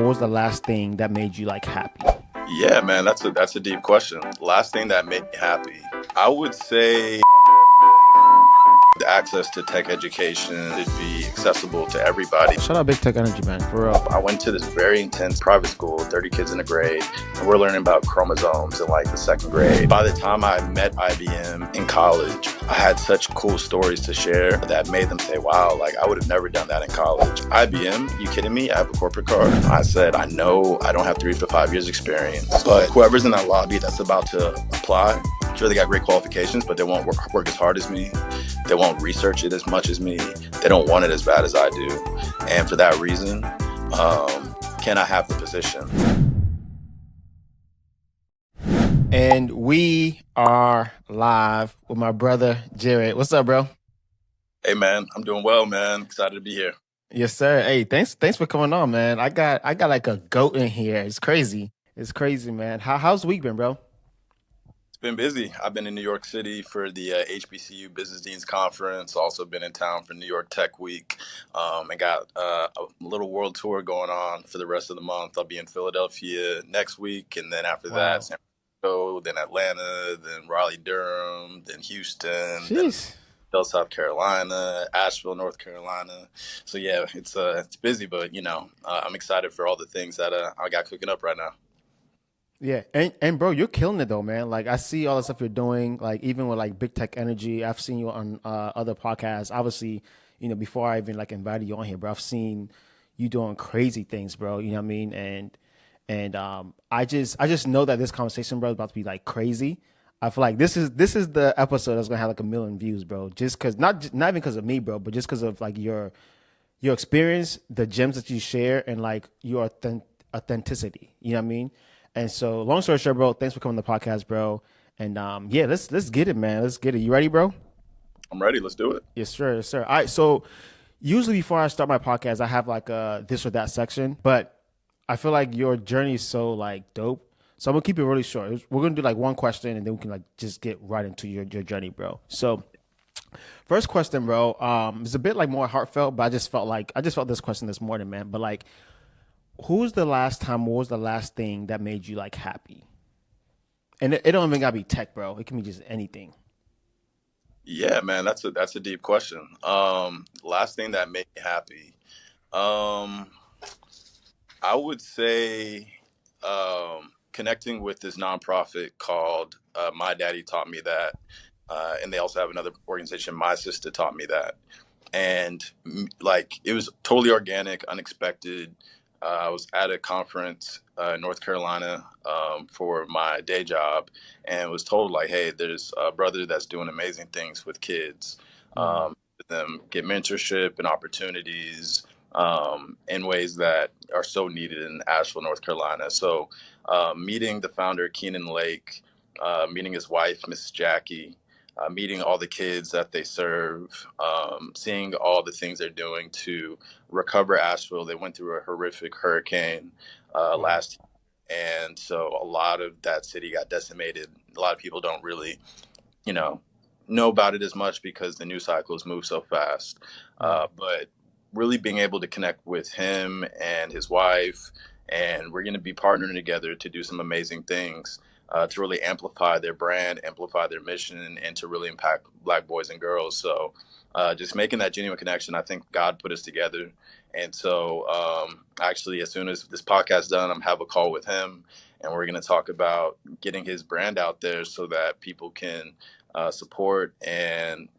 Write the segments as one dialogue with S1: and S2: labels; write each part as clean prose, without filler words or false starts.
S1: what was the last thing that made you like happy?
S2: Yeah, man, that's a deep question. Last thing that made me happy, I would say the access to tech education should be accessible to everybody.
S1: Shout out Big Tech Energy, man, for real.
S2: I went to this very intense private school, 30 kids in a grade, and we're learning about chromosomes in like the second grade. By the time I met IBM in college, I had such cool stories to share that made them say, wow, like I would have never done that in college. IBM, you kidding me? I have a corporate card. I said, I know I don't have 3 to 5 years experience, but whoever's in that lobby that's about to apply, sure, they got great qualifications, but they won't work as hard as me. They won't research it as much as me. They don't want it as bad as I do. And for that reason, can I have the position?
S1: And we are live with my brother, Jarrett. What's up, bro?
S2: Hey, man, I'm doing well, man. Excited to be here.
S1: Yes, sir. Hey, thanks for coming on, man. I got like a goat in here. It's crazy. It's crazy, man. How's the week been, bro?
S2: It's been busy. I've been in New York City for the HBCU Business Deans Conference. Also been in town for New York Tech Week, and got a little world tour going on for the rest of the month. I'll be in Philadelphia next week, and then after that, San Francisco, then Atlanta, then Raleigh, Durham, then Houston, then South Carolina, Asheville, North Carolina. So yeah, it's busy, but I'm excited for all the things that I got cooking up right now.
S1: Yeah, and bro, you're killing it though, man. Like I see all the stuff you're doing, like even with like Big Tech Energy. I've seen you on other podcasts. Obviously, before I even like invited you on here, bro, I've seen you doing crazy things, bro. You know what I mean? And I just know that this conversation, bro, is about to be like crazy. I feel like this is the episode that's gonna have like 1 million views, bro. Just because not even because of me, bro, but just because of like your experience, the gems that you share, and like your authenticity. You know what I mean? And so, long story short, bro, thanks for coming to the podcast, bro. And yeah, let's get it, man. Let's get it. You ready, bro?
S2: I'm ready. Let's do it.
S1: Yes, sir. Yes, sir. All right. So usually before I start my podcast, I have like a this or that section, but I feel like your journey is so like dope. So I'm gonna keep it really short. We're gonna do like one question, and then we can like just get right into your journey, bro. So first question, bro. It's a bit like more heartfelt, but I just felt this question this morning, man. But like, what was the last thing that made you like happy? And it don't even gotta be tech, bro. It can be just anything.
S2: Yeah, man, that's a deep question. Last thing that made me happy, I would say connecting with this nonprofit called My Daddy Taught Me That, and they also have another organization, My Sister Taught Me That, and like it was totally organic, unexpected. I was at a conference in North Carolina for my day job, and was told like, "Hey, there's a brother that's doing amazing things with kids. Them get mentorship and opportunities in ways that are so needed in Asheville, North Carolina." So, meeting the founder, Keenan Lake, meeting his wife, Mrs. Jackie. Meeting all the kids that they serve, seeing all the things they're doing to recover Asheville. They went through a horrific hurricane last year, and so a lot of that city got decimated. A lot of people don't really, know about it as much because the news cycles move so fast. But really being able to connect with him and his wife, and we're going to be partnering together to do some amazing things. To really amplify their brand, amplify their mission, and to really impact Black boys and girls. So just making that genuine connection, I think God put us together. And so actually, as soon as this podcast is done, I'm have a call with him, and we're going to talk about getting his brand out there so that people can support and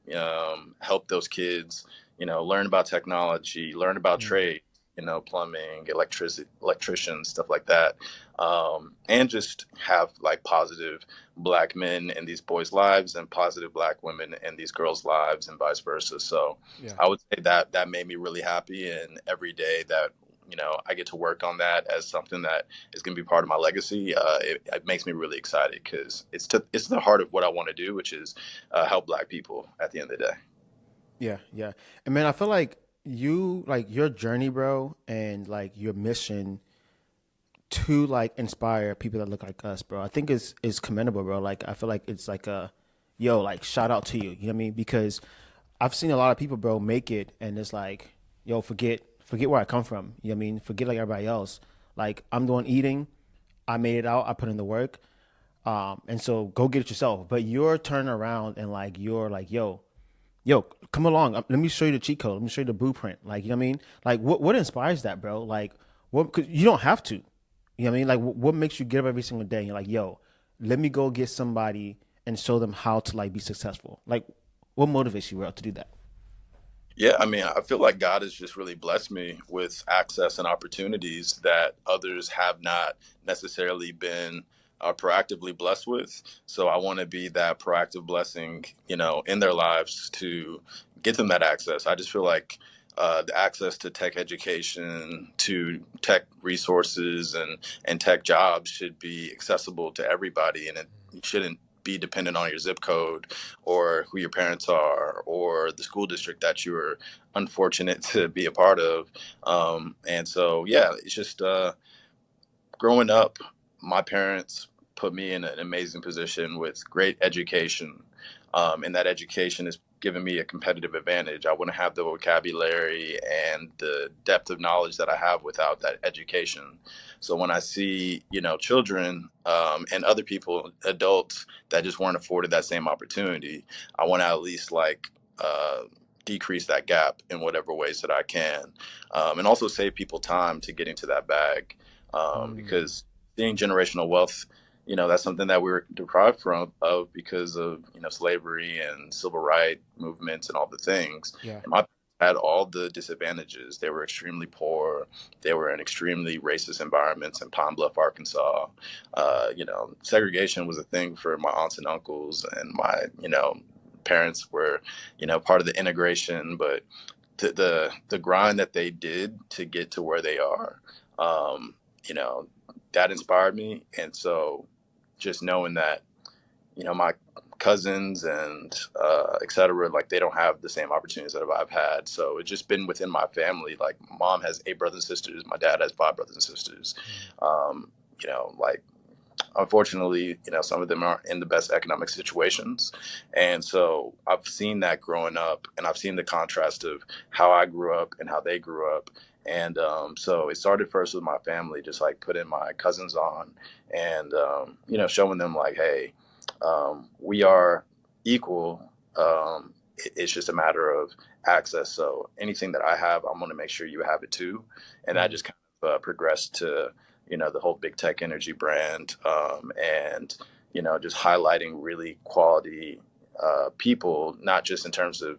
S2: help those kids, learn about technology, learn about trade, plumbing, electricians, stuff like that. And just have like positive Black men in these boys' lives and positive Black women in these girls' lives and vice versa. So I would say that made me really happy. And every day that, I get to work on that as something that is going to be part of my legacy, it makes me really excited because it's the heart of what I want to do, which is help Black people at the end of the day.
S1: Yeah, yeah. And man, I feel like your journey, bro, and like your mission to like inspire people that look like us, bro, I think is commendable, bro. Like I feel like it's like like shout out to you. You know what I mean? Because I've seen a lot of people, bro, make it and it's like, forget where I come from. You know what I mean? Forget like everybody else. Like I'm the one eating. I made it out. I put in the work. And so go get it yourself. But you're turning around and like you're like, yo, come along. Let me show you the cheat code. Let me show you the blueprint. Like, you know what I mean? Like, what inspires that, bro? Like, what? Cause you don't have to. You know what I mean? Like, what makes you get up every single day and you're like, yo, let me go get somebody and show them how to like be successful. Like, what motivates you, bro, to do that?
S2: Yeah, I mean, I feel like God has just really blessed me with access and opportunities that others have not necessarily been proactively blessed with. So I want to be that proactive blessing, in their lives to get them that access. I just feel like the access to tech education, to tech resources, and tech jobs should be accessible to everybody, and it shouldn't be dependent on your zip code or who your parents are or the school district that you were unfortunate to be a part of. And so, yeah, it's just growing up, my parents put me in an amazing position with great education. And that education has given me a competitive advantage. I wouldn't have the vocabulary and the depth of knowledge that I have without that education. So when I see, children and other people, adults that just weren't afforded that same opportunity, I want to at least uh, decrease that gap in whatever ways that I can, and also save people time to get into that bag,
S1: Mm,
S2: because seeing generational wealth, that's something that we were deprived from of because of slavery and civil rights movements and all the things.
S1: yeah.
S2: And my parents had all the disadvantages. They were extremely poor. They were in extremely racist environments in Pine Bluff, Arkansas. Segregation was a thing for my aunts and uncles, and my parents were part of the integration, but the grind that they did to get to where they are, um, you know, that inspired me. And so just knowing that, my cousins and et cetera, like they don't have the same opportunities that I've had. So it's just been within my family. Like mom has 8 brothers and sisters. My dad has 5 brothers and sisters.
S1: Mm,
S2: Like unfortunately, some of them aren't in the best economic situations. And so I've seen that growing up, and I've seen the contrast of how I grew up and how they grew up. And so it started first with my family, just like putting my cousins on and, showing them like, hey, we are equal. It's just a matter of access. So anything that I have, I'm going to make sure you have it too. And that
S1: mm,
S2: just kind of progressed to the whole big tech energy brand, and just highlighting really quality people, not just in terms of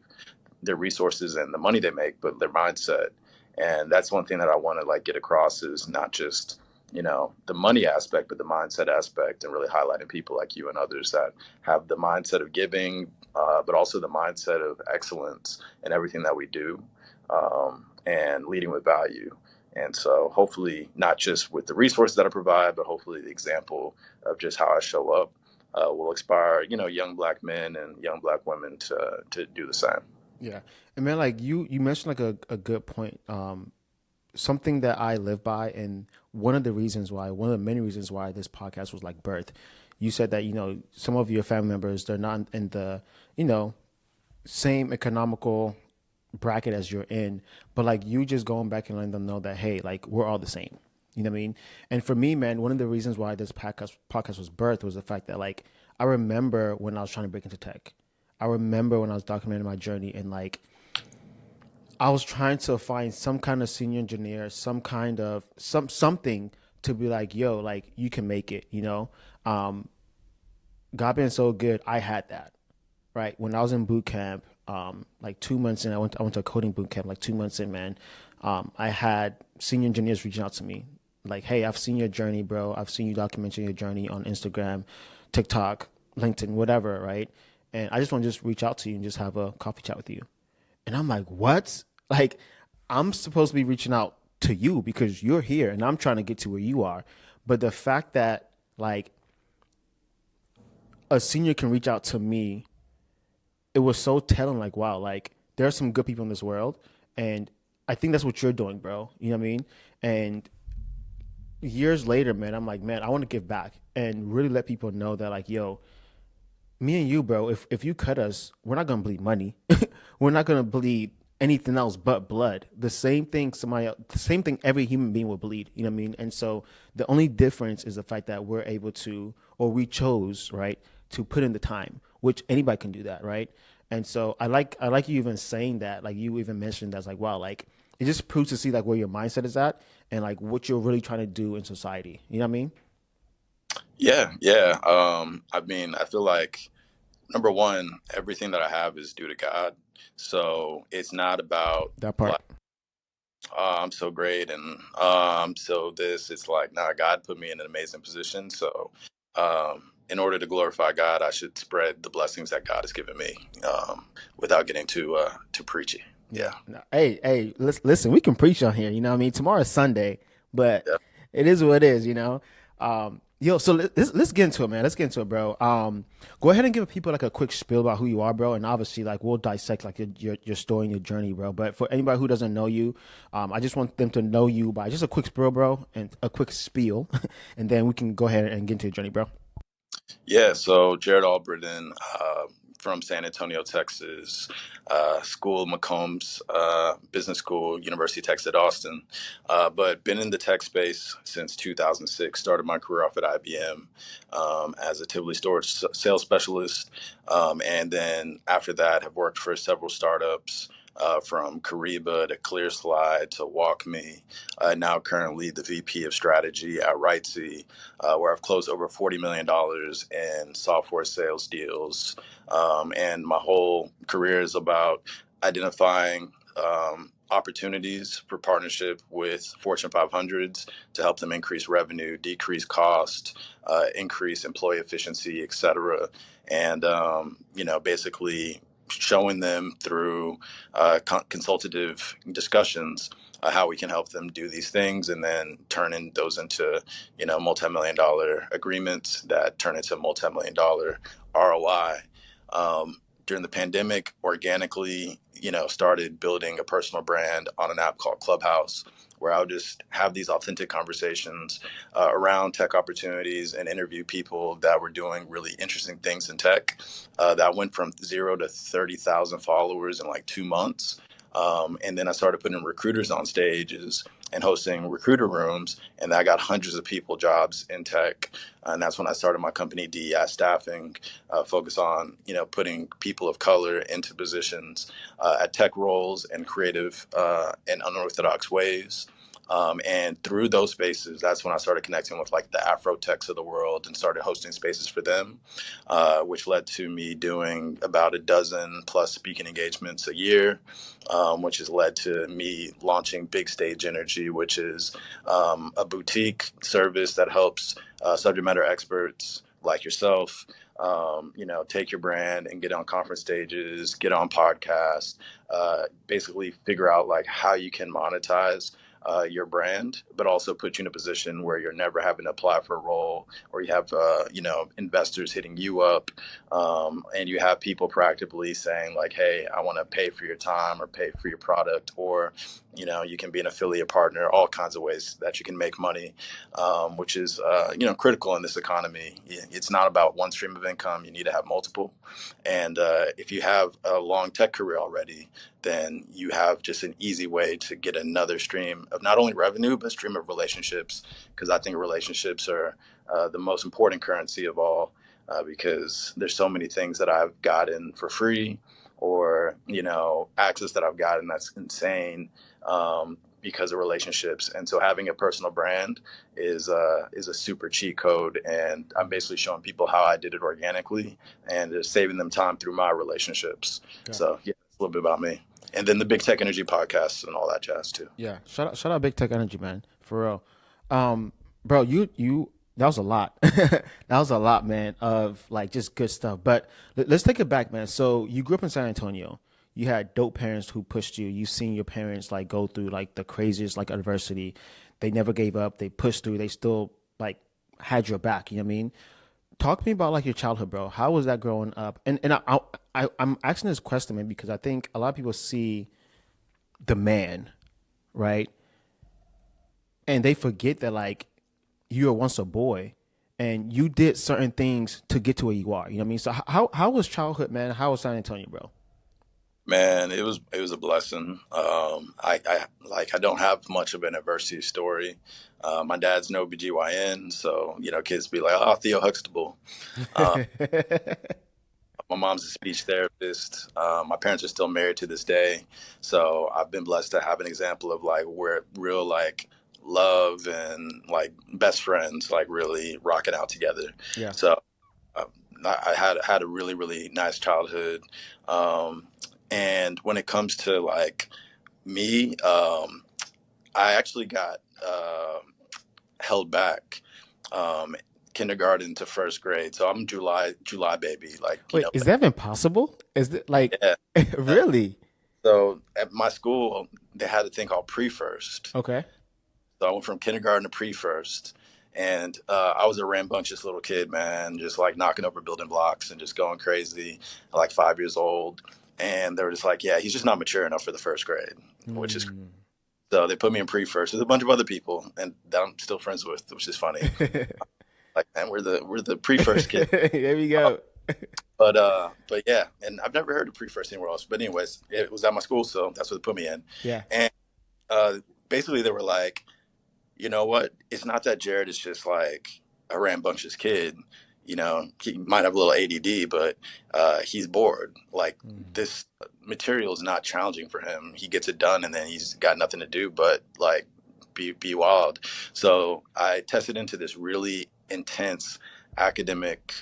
S2: their resources and the money they make, but their mindset. And that's one thing that I want to like get across is not just the money aspect, but the mindset aspect, and really highlighting people like you and others that have the mindset of giving, but also the mindset of excellence in everything that we do, and leading with value. And so hopefully not just with the resources that I provide, but hopefully the example of just how I show up will inspire, young black men and young black women to do the same.
S1: yeah. And man, like you mentioned like a good point. Something that I live by, and one of the many reasons why this podcast was like birth. You said that some of your family members, they're not in the you know same economical bracket as you're in, but like you just going back and letting them know that hey, like we're all the same. You know what I mean? And for me, man, one of the reasons why this podcast was birthed was the fact that like I remember when I was trying to break into tech. I remember when I was documenting my journey and like I was trying to find some kind of senior engineer, some kind of something to be like, yo, like you can make it. Um, God being so good, I had that right when I was in boot camp. Like 2 months in, I went to a coding boot camp. Like 2 months in, man, I had senior engineers reaching out to me, like, "Hey, I've seen your journey, bro. I've seen you documenting your journey on Instagram, TikTok, LinkedIn, whatever, right? And I just want to just reach out to you and just have a coffee chat with you." And I'm like, "What? Like, I'm supposed to be reaching out to you because you're here, and I'm trying to get to where you are." But the fact that like a senior can reach out to me, it was so telling. Like, wow, like there are some good people in this world, and I think that's what you're doing, bro. You know what I mean? And years later, man, I'm like, man, I want to give back and really let people know that, like, yo, me and you, bro, if you cut us, we're not gonna bleed money. We're not gonna bleed. anything else but blood. The same thing every human being will bleed. You know what I mean? And so the only difference is the fact that we're able to, or we chose, right, to put in the time, which anybody can do that, right? And so I like you even saying that, like you even mentioned that's like wow, like it just proves to see like where your mindset is at and like what you're really trying to do in society. You know what I mean?
S2: Yeah, yeah. I mean, I feel like number one, everything that I have is due to God. So it's not about
S1: That
S2: like,
S1: part.
S2: I'm so great and I'm so this. It's like, nah, God put me in an amazing position. So in order to glorify God, I should spread the blessings that God has given me without getting too preachy.
S1: Yeah.
S2: Yeah.
S1: No, hey, listen, we can preach on here. You know what I mean? Tomorrow's Sunday, but
S2: Yeah.
S1: it is what it is, you know? Yo, so let's get into it, man. Let's get into it, bro. Go ahead and give people like a quick spiel about who you are, bro. And obviously, like, we'll dissect like your story and your journey, bro. But for anybody who doesn't know you, I just want them to know you by just a quick spiel, bro, and a quick spiel. And then we can go ahead and get into your journey, bro.
S2: Yeah, so Jarrett Albritton from San Antonio, Texas, school Macombs Business School, University of Texas at Austin, but been in the tech space since 2006. Started my career off at IBM as a Tivoli storage sales specialist, and then after that, have worked for several startups. From Kariba to ClearSlide to WalkMe, now currently the VP of Strategy at Rightsy, where I've closed over $40 million in software sales deals. And my whole career is about identifying opportunities for partnership with Fortune 500s to help them increase revenue, decrease cost, increase employee efficiency, et cetera. And, basically showing them through consultative discussions how we can help them do these things and then turning those into multi-million-dollar agreements that turn into multi-million-dollar ROI. During the pandemic, organically, started building a personal brand on an app called Clubhouse, where I would just have these authentic conversations around tech opportunities and interview people that were doing really interesting things in tech. That went from 0 to 30,000 followers in like 2 months. And then I started putting recruiters on stages and hosting recruiter rooms, and I got hundreds of people jobs in tech. And that's when I started my company, DEI Staffing, focus on putting people of color into positions at tech roles and creative and unorthodox ways. And through those spaces, that's when I started connecting with like the Afro techs of the world and started hosting spaces for them, which led to me doing about a dozen plus speaking engagements a year, which has led to me launching Big Stage Energy, which is a boutique service that helps subject matter experts like yourself, take your brand and get on conference stages, get on podcasts, basically figure out like how you can monetize your brand, but also put you in a position where you're never having to apply for a role, or you have investors hitting you up, and you have people proactively saying like, "Hey, I want to pay for your time or pay for your product," or you can be an affiliate partner. All kinds of ways that you can make money, which is critical in this economy. It's not about one stream of income; you need to have multiple. And if you have a long tech career already, then you have just an easy way to get another stream of not only revenue, but stream of relationships. Because I think relationships are the most important currency of all, because there's so many things that I've gotten for free or, access that I've gotten that's insane because of relationships. And so having a personal brand is a super cheat code. And I'm basically showing people how I did it organically and just saving them time through my relationships.
S1: Okay.
S2: So yeah, it's a little bit about me. And then the Big Tech Energy podcast and all that jazz too.
S1: Yeah. Shout out Big Tech Energy, man. For real. Bro, you that was a lot. That was a lot, man, of like just good stuff. But let's take it back, man. So you grew up in San Antonio. You had dope parents who pushed you. You've seen your parents like go through like the craziest like adversity. They never gave up. They pushed through. They still like had your back. You know what I mean? Talk to me about like your childhood, bro. How was that growing up? And I'm asking this question, man, because I think a lot of people see the man, right? And they forget that like you were once a boy and you did certain things to get to where you are. You know what I mean? So how was childhood, man? How was San Antonio, bro?
S2: Man, it was a blessing. I don't have much of an adversity story. My dad's an OBGYN, so kids be like, "Oh, Theo Huxtable." Uh, my mom's a speech therapist. My parents are still married to this day, so I've been blessed to have an example of like where real like love and like best friends like really rocking out together.
S1: Yeah.
S2: So uh, I had a really really nice childhood. Um, and when it comes to like me, I actually got held back um, kindergarten to first grade. So I'm July baby, like
S1: Wait, is that even possible? Is it like
S2: yeah.
S1: really?
S2: So at my school, they had a thing called pre-first.
S1: Okay.
S2: So I went from kindergarten to pre-first, and I was a rambunctious little kid, man, just like knocking over building blocks and just going crazy, like 5 years old. And they were just like, "Yeah, he's just not mature enough for the first grade," which is
S1: Mm.
S2: so they put me in pre-first with a bunch of other people, and that I'm still friends with, which is funny. Like, man, we're the pre-first kid.
S1: There we go.
S2: But yeah, and I've never heard of pre-first anywhere else. But anyways, it was at my school, so that's what they put me in.
S1: Yeah.
S2: And uh, basically, they were like, you know what? It's not that Jared is just like a rambunctious kid. He might have a little ADD, but he's bored. Like
S1: Mm.
S2: this material is not challenging for him. He gets it done, and then he's got nothing to do but like be wild. So I tested into this really intense academic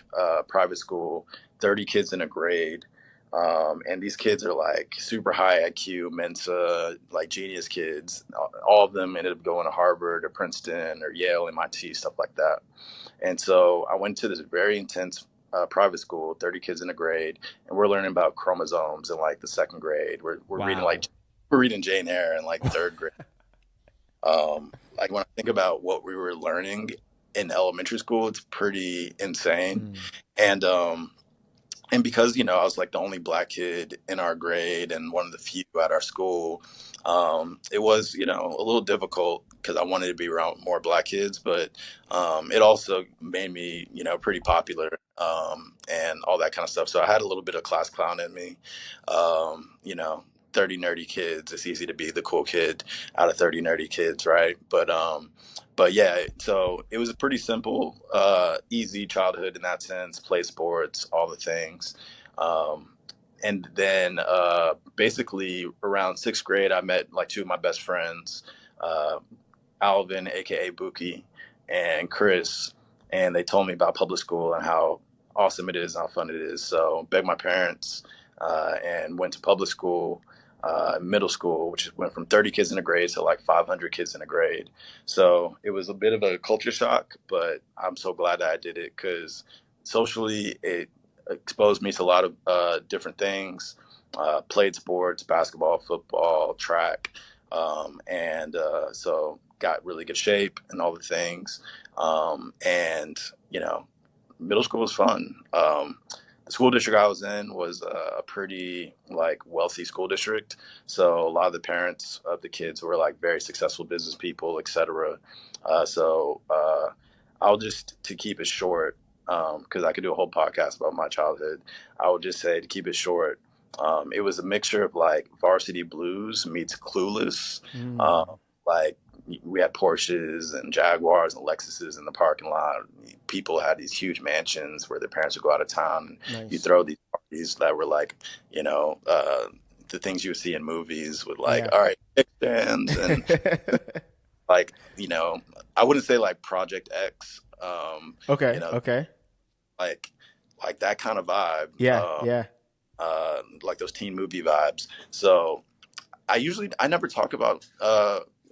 S2: private school, 30 kids in a grade. And these kids are like super high IQ, Mensa, like genius kids. All of them ended up going to Harvard or Princeton or Yale, MIT, stuff like that. And so I went to this very intense private school, 30 kids in a grade, and we're learning about chromosomes in like the second grade. We're reading like
S1: Wow.
S2: we're reading Jane Eyre in like third grade. Like when I think about what we were learning in elementary school, it's pretty insane.
S1: Mm.
S2: And and because I was like the only black kid in our grade and one of the few at our school, it was a little difficult because I wanted to be around more black kids, but it also made me pretty popular, and all that kind of stuff. So I had a little bit of class clown in me. um, you know 30 nerdy kids, it's easy to be the cool kid out of 30 nerdy kids, right? But yeah, so it was a pretty simple, easy childhood in that sense. Play sports, all the things. Um, and then basically around sixth grade, I met like two of my best friends, uh, Alvin, aka Buki, and Chris, and they told me about public school and how awesome it is and how fun it is. So begged my parents and went to public school, middle school, which went from 30 kids in a grade to like 500 kids in a grade. So it was a bit of a culture shock, but I'm so glad that I did it because socially it exposed me to a lot of different things. Played sports, basketball, football, track, and so got really good shape and all the things. And middle school was fun. The school district I was in was a pretty like wealthy school district, so a lot of the parents of the kids were like very successful business people, etc. So I'll just to keep it short, because I could do a whole podcast about my childhood. I would just say to keep it short, it was a mixture of like Varsity Blues meets Clueless.
S1: Mm.
S2: Like we had Porsches and Jaguars and Lexuses in the parking lot. People had these huge mansions where their parents would go out of town. And you
S1: Nice.
S2: throw these parties that were like, the things you would see in movies with like,
S1: Yeah.
S2: all right, kick stands and like, I wouldn't say like Project X, you
S1: Okay.
S2: know,
S1: Okay.
S2: like like that kind of vibe,
S1: Yeah. Yeah.
S2: like those teen movie vibes. So I never talk about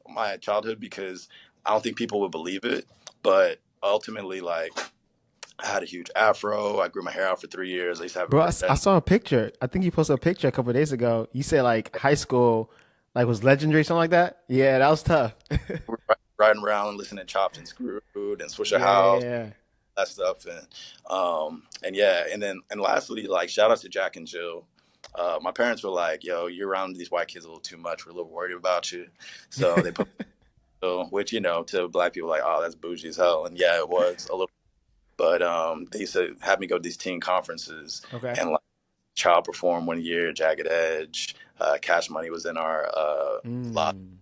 S2: my childhood because I don't think people would believe it. But ultimately, like I had a huge afro. I grew my hair out for 3 years. I used to have a
S1: Bro, I
S2: red
S1: saw a picture. I think you posted a picture a couple of days ago. You said like high school, like was legendary, something like that. Yeah, that was tough.
S2: riding around and listening to Chopped and Screwed and Swisher
S1: Yeah,
S2: House,
S1: yeah,
S2: that stuff. And yeah, and lastly, like shout out to Jack and Jill. My parents were like, "Yo, you're around these white kids a little too much. We're a little worried about you." So
S1: yeah.
S2: they put which to black people like, "Oh, that's bougie as hell." And yeah, it was a little. But they used to have me go to these teen conferences
S1: Okay.
S2: and like Child performed one year, Jagged Edge. Cash Money was in our lot.
S1: Mm.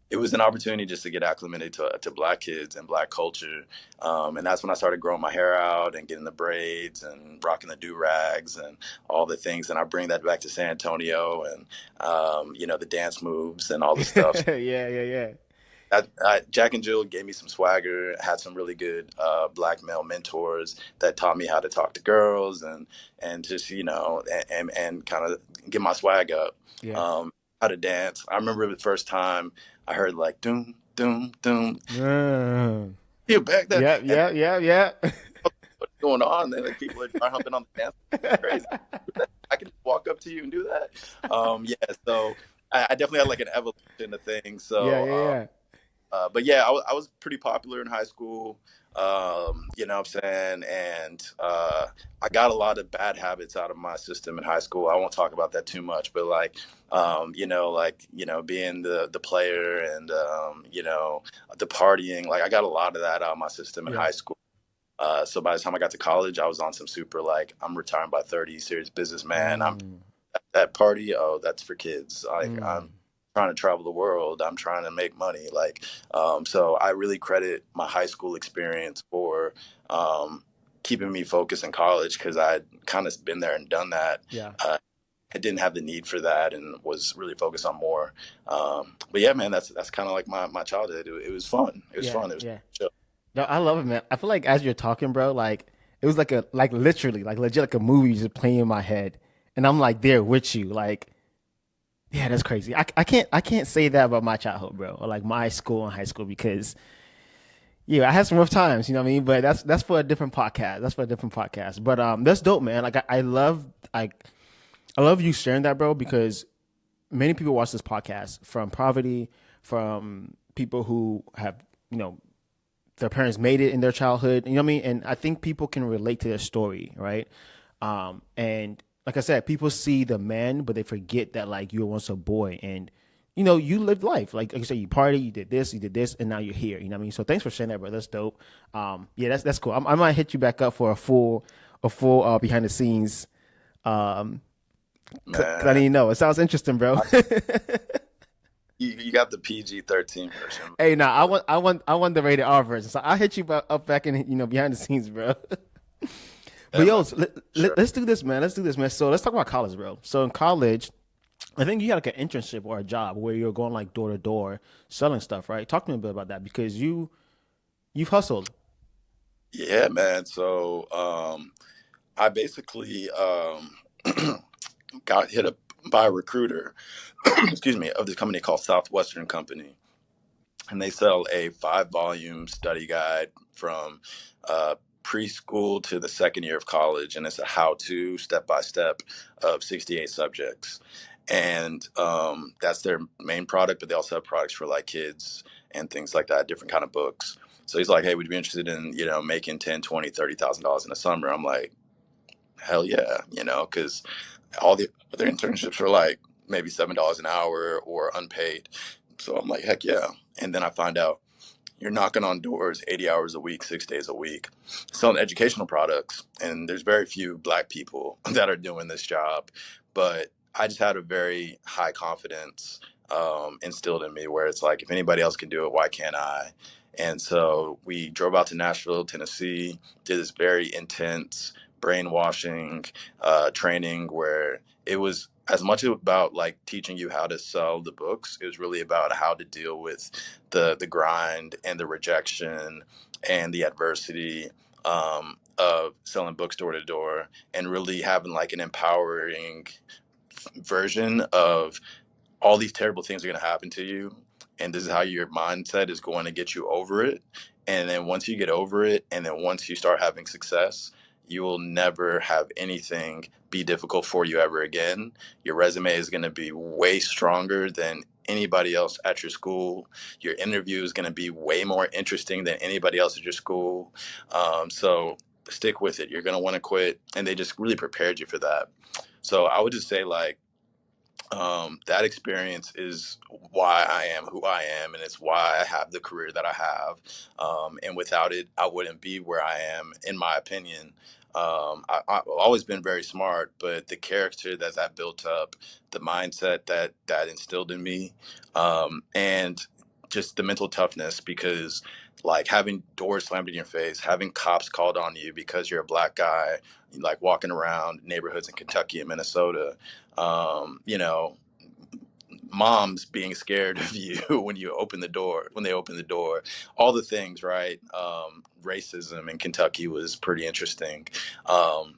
S2: It was an opportunity just to get acclimated to Black kids and Black culture. And that's when I started growing my hair out and getting the braids and rocking the do-rags and all the things. And I bring that back to San Antonio and, the dance moves and all the stuff.
S1: Yeah, yeah, yeah.
S2: Jack and Jill gave me some swagger, had some really good Black male mentors that taught me how to talk to girls and just, and kind of get my swag up,
S1: Yeah.
S2: how to dance. I remember the first time I heard like doom, doom, doom,
S1: Mm.
S2: you back that,
S1: Yeah,
S2: and
S1: yeah, yeah, yeah.
S2: what's going on? And like people are humping on the dance. It's crazy. I can walk up to you and do that. Yeah, so I definitely had like an evolution of things.
S1: Yeah,
S2: So,
S1: yeah, yeah.
S2: but yeah, I was pretty popular in high school. You know what I'm saying? And I got a lot of bad habits out of my system in high school. I won't talk about that too much, but like, being the player and, the partying, like I got a lot of that out of my system in
S1: Yeah.
S2: high school. So by the time I got to college, I was on some super, like, I'm retiring by 30, serious businessman. I'm
S1: Mm.
S2: that party. Oh, that's for kids. Like
S1: Mm.
S2: I'm trying to travel the world. I'm trying to make money. Like, so I really credit my high school experience for keeping me focused in college because I'd kind of been there and done that.
S1: Yeah.
S2: I didn't have the need for that and was really focused on more. But yeah, man, that's kind of like my childhood. It was fun. It was
S1: Yeah.
S2: fun. It was
S1: Yeah.
S2: chill.
S1: No, I love it, man. I feel like as you're talking, bro, like it was like literally, like legit, like a movie just playing in my head, and I'm like there with you, like yeah, that's crazy. I can't say that about my childhood, bro, or like my school and high school because yeah, I had some rough times, you know what I mean. But that's for a different podcast. That's for a different podcast. But that's dope, man. Like I love you sharing that, bro, because many people watch this podcast from poverty, from people who have you know their parents made it in their childhood. You know what I mean? And I think people can relate to their story, right? And like I said, people see the man, but they forget that like you were once a boy and you lived life. Like you said, you party, you did this, and now you're here. You know what I mean? So thanks for sharing that, bro. That's dope. Yeah, that's cool. I might hit you back up for a full behind the scenes. Um, cause I
S2: Man,
S1: didn't know. It sounds interesting, bro.
S2: you got the PG-13 version.
S1: Hey, nah, I want the rated R version. So I'll hit you up back in behind the scenes, bro. But
S2: Yeah,
S1: yo,
S2: man,
S1: so
S2: sure.
S1: let's do this, man. Let's do this, man. So let's talk about college, bro. So in college, I think you had like an internship or a job where you're going like door to door selling stuff, right? Talk to me a bit about that because you've hustled.
S2: Yeah, man. So I basically got hit up by a recruiter, excuse me, of this company called Southwestern Company, and they sell a 5-volume study guide from uh, preschool to the second year of college, and it's a how-to, step-by-step of 68 subjects, and that's their main product. But they also have products for like kids and things like that, different kind of books. So he's like, hey, would you be interested in making 10, 20, $30,000 in the summer? I'm like, hell yeah, because all the other internships are like maybe $7 an hour or unpaid. So I'm like, heck yeah. And then I find out you're knocking on doors 80 hours a week, 6 days a week, selling educational products. And there's very few Black people that are doing this job. But I just had a very high confidence instilled in me where it's like, if anybody else can do it, why can't I? And so we drove out to Nashville, Tennessee, did this very intense brainwashing training where it was as much about like teaching you how to sell the books. It was really about how to deal with the grind and the rejection and the adversity of selling books door to door, and really having like an empowering version of all these terrible things are going to happen to you, and this is how your mindset is going to get you over it. And then once you get over it, and then once you start having success, you will never have anything be difficult for you ever again. Your resume is going to be way stronger than anybody else at your school. Your interview is going to be way more interesting than anybody else at your school. So stick with it. You're going to want to quit, and they just really prepared you for that. So I would just say, like, That experience is why I am who I am, and it's why I have the career that I have. And without it, I wouldn't be where I am, in my opinion. I've always been very smart, but the character that built up, the mindset that instilled in me, and just the mental toughness, because like having doors slammed in your face, having cops called on you because you're a black guy, like walking around neighborhoods in Kentucky and Minnesota, you know, moms being scared of you when you open the door, when they open the door, all the things, right? Racism in Kentucky was pretty interesting. Um,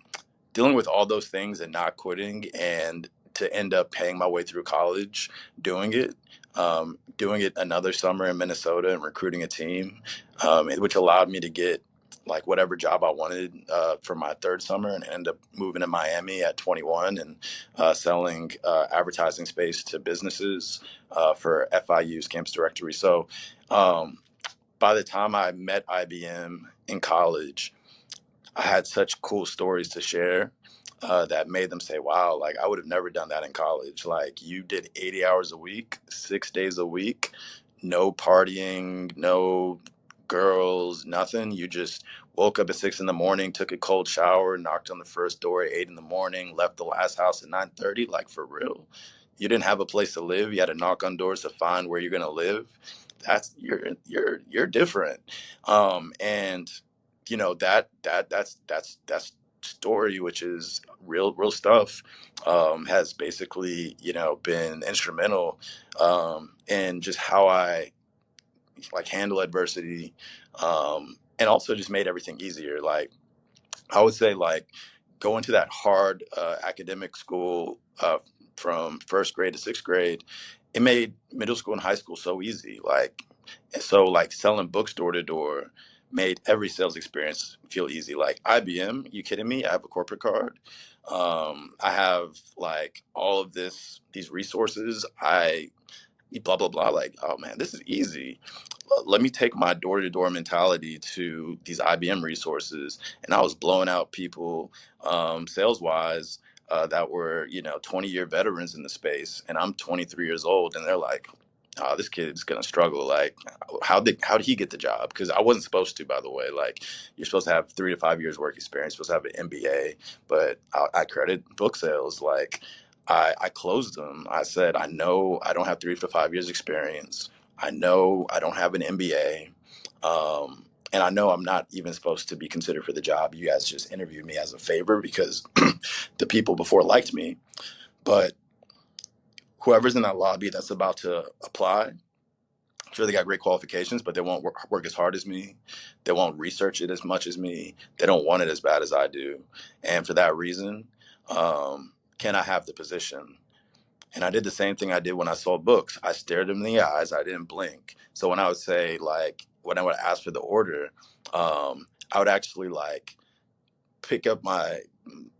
S2: Dealing with all those things and not quitting, and to end up paying my way through college doing it another summer in Minnesota and recruiting a team, which allowed me to get like whatever job I wanted for my third summer, and end up moving to Miami at 21 and selling advertising space to businesses for FIU's campus directory. So um, by the time I met IBM in college, I had such cool stories to share that made them say, wow, like I would have never done that in college. Like you did 80 hours a week, 6 days a week, no partying, no girls, nothing. You just woke up at 6 in the morning, took a cold shower, knocked on the first door at 8 in the morning, left the last house at 9:30. Like for real. You didn't have a place to live. You had to knock on doors to find where you're gonna live. That's you're different. And you know that's story, which is real stuff, has basically been instrumental in just how I like handle adversity, and also just made everything easier. Like I would say, like going to that hard academic school from first grade to sixth grade, it made middle school and high school so easy. Like, and so like selling books door to door made every sales experience feel easy. Like IBM, you kidding me? I have a corporate card. I have like all of these resources. I blah blah blah. Like, oh man, this is easy. Let me take my door to door mentality to these IBM resources, and I was blowing out people sales wise that were 20-year veterans in the space, and I'm 23 years old, and they're like, oh, this kid's gonna struggle. Like, how did he get the job? Because I wasn't supposed to, by the way. Like, you're supposed to have 3 to 5 years work experience, supposed to have an MBA, but I credit book sales. Like, I closed them. I said, I know I don't have 3 to 5 years experience. I know I don't have an MBA. And I know I'm not even supposed to be considered for the job. You guys just interviewed me as a favor because the people before liked me. But whoever's in that lobby that's about to apply, I'm sure they got great qualifications, but they won't work as hard as me. They won't research it as much as me. They don't want it as bad as I do. And for that reason, can I have the position? And I did the same thing I did when I sold books. I stared them in the eyes. I didn't blink. So when I would say, like, when I would ask for the order, I would actually like pick up my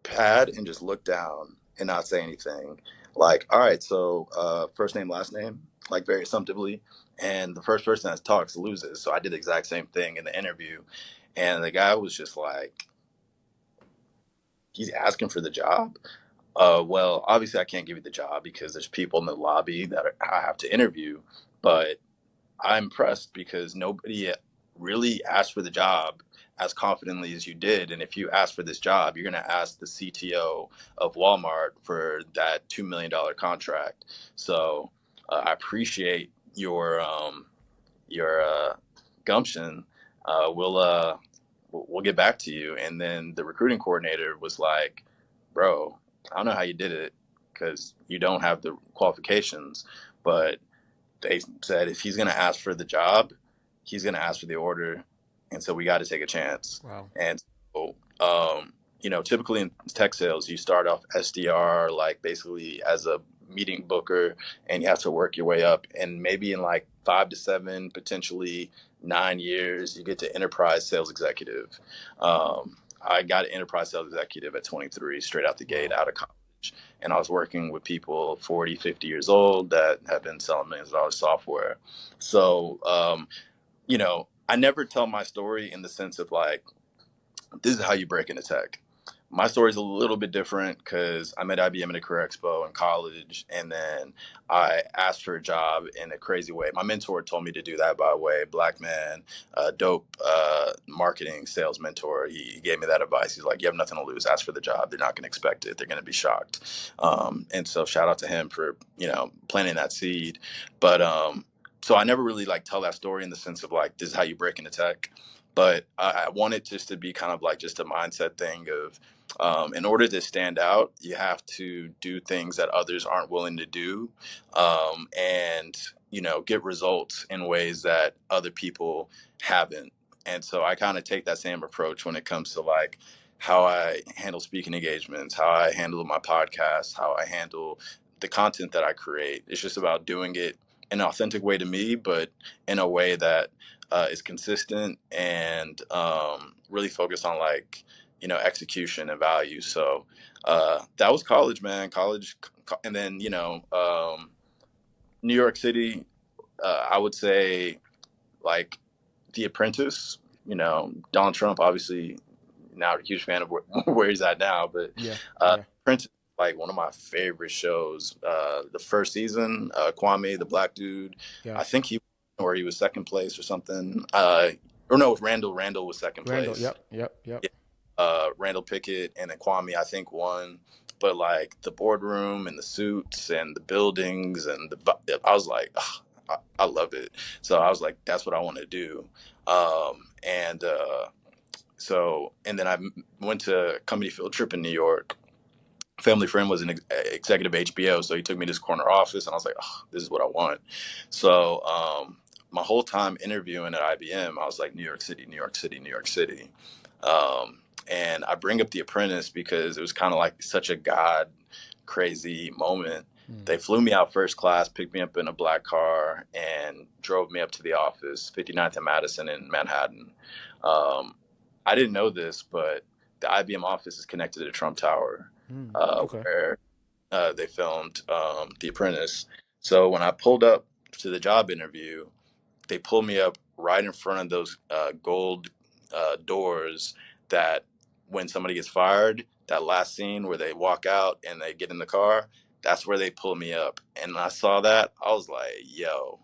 S2: pad and just look down and not say anything. Like, all right, so first name, last name, like very assumptively. And the first person that talks loses. So I did the exact same thing in the interview. And the guy was just like, he's asking for the job. Well, obviously, I can't give you the job because there's people in the lobby that I have to interview. But I'm impressed because nobody really asked for the job as confidently as you did. And if you ask for this job, you're going to ask the CTO of Walmart for that $2 million contract. So I appreciate your gumption. We'll get back to you. And then the recruiting coordinator was like, bro, I don't know how you did it because you don't have the qualifications, but they said if he's going to ask for the job, he's going to ask for the order. And so we got to take a chance.
S1: Wow.
S2: And so, typically in tech sales, you start off SDR, like basically as a meeting booker, and you have to work your way up. And maybe in like 5 to 7, potentially 9 years, you get to enterprise sales executive. I got an enterprise sales executive at 23, straight out the gate,
S1: Wow.
S2: out of college. And I was working with people 40, 50 years old that have been selling millions of dollars software. So, I never tell my story in the sense of like, this is how you break into tech. My story is a little bit different because I met IBM at a career expo in college, and then I asked for a job in a crazy way. My mentor told me to do that, by the way. Black man, dope marketing sales mentor. He gave me that advice. He's like, "You have nothing to lose. Ask for the job. They're not going to expect it. They're going to be shocked." And so, shout out to him for planting that seed. But so I never really like tell that story in the sense of like this is how you break into tech. But I want it just to be kind of like just a mindset thing of in order to stand out, you have to do things that others aren't willing to do, and get results in ways that other people haven't. And so I kind of take that same approach when it comes to like how I handle speaking engagements, how I handle my podcast, how I handle the content that I create. It's just about doing it in an authentic way to me, but in a way that is consistent and really focused on like execution and value. So that was college, man. College, and then New York City. I would say like The Apprentice. Donald Trump, obviously, not a huge fan of where he's at now, but
S1: Yeah, yeah,
S2: Apprentice, like one of my favorite shows. The first season, Kwame, the black dude,
S1: yeah.
S2: I think he was second place or something. Or no, Randall. Randall was second
S1: Randall.
S2: place.
S1: Yep, yep, yep.
S2: Yeah, Randall Pickett and then Kwame, I think, won. But like the boardroom and the suits and the buildings and I was like, "Ugh, I love it." So I was like, that's what I want to do. And and then I went to a company field trip in New York. Family friend was an executive HBO, so he took me to this corner office, and I was like, oh, this is what I want. So my whole time interviewing at IBM, I was like, New York City, New York City, New York City. And I bring up The Apprentice because it was kind of like such a God crazy moment.
S1: Mm.
S2: They flew me out first class, picked me up in a black car, and drove me up to the office, 59th and Madison in Manhattan. Um, I didn't know this, but the IBM office is connected to the Trump Tower,
S1: Mm. Okay.
S2: where they filmed The Apprentice. So when I pulled up to the job interview, they pulled me up right in front of those gold doors that when somebody gets fired, that last scene where they walk out and they get in the car, that's where they pull me up. And I saw that, I was like, yo,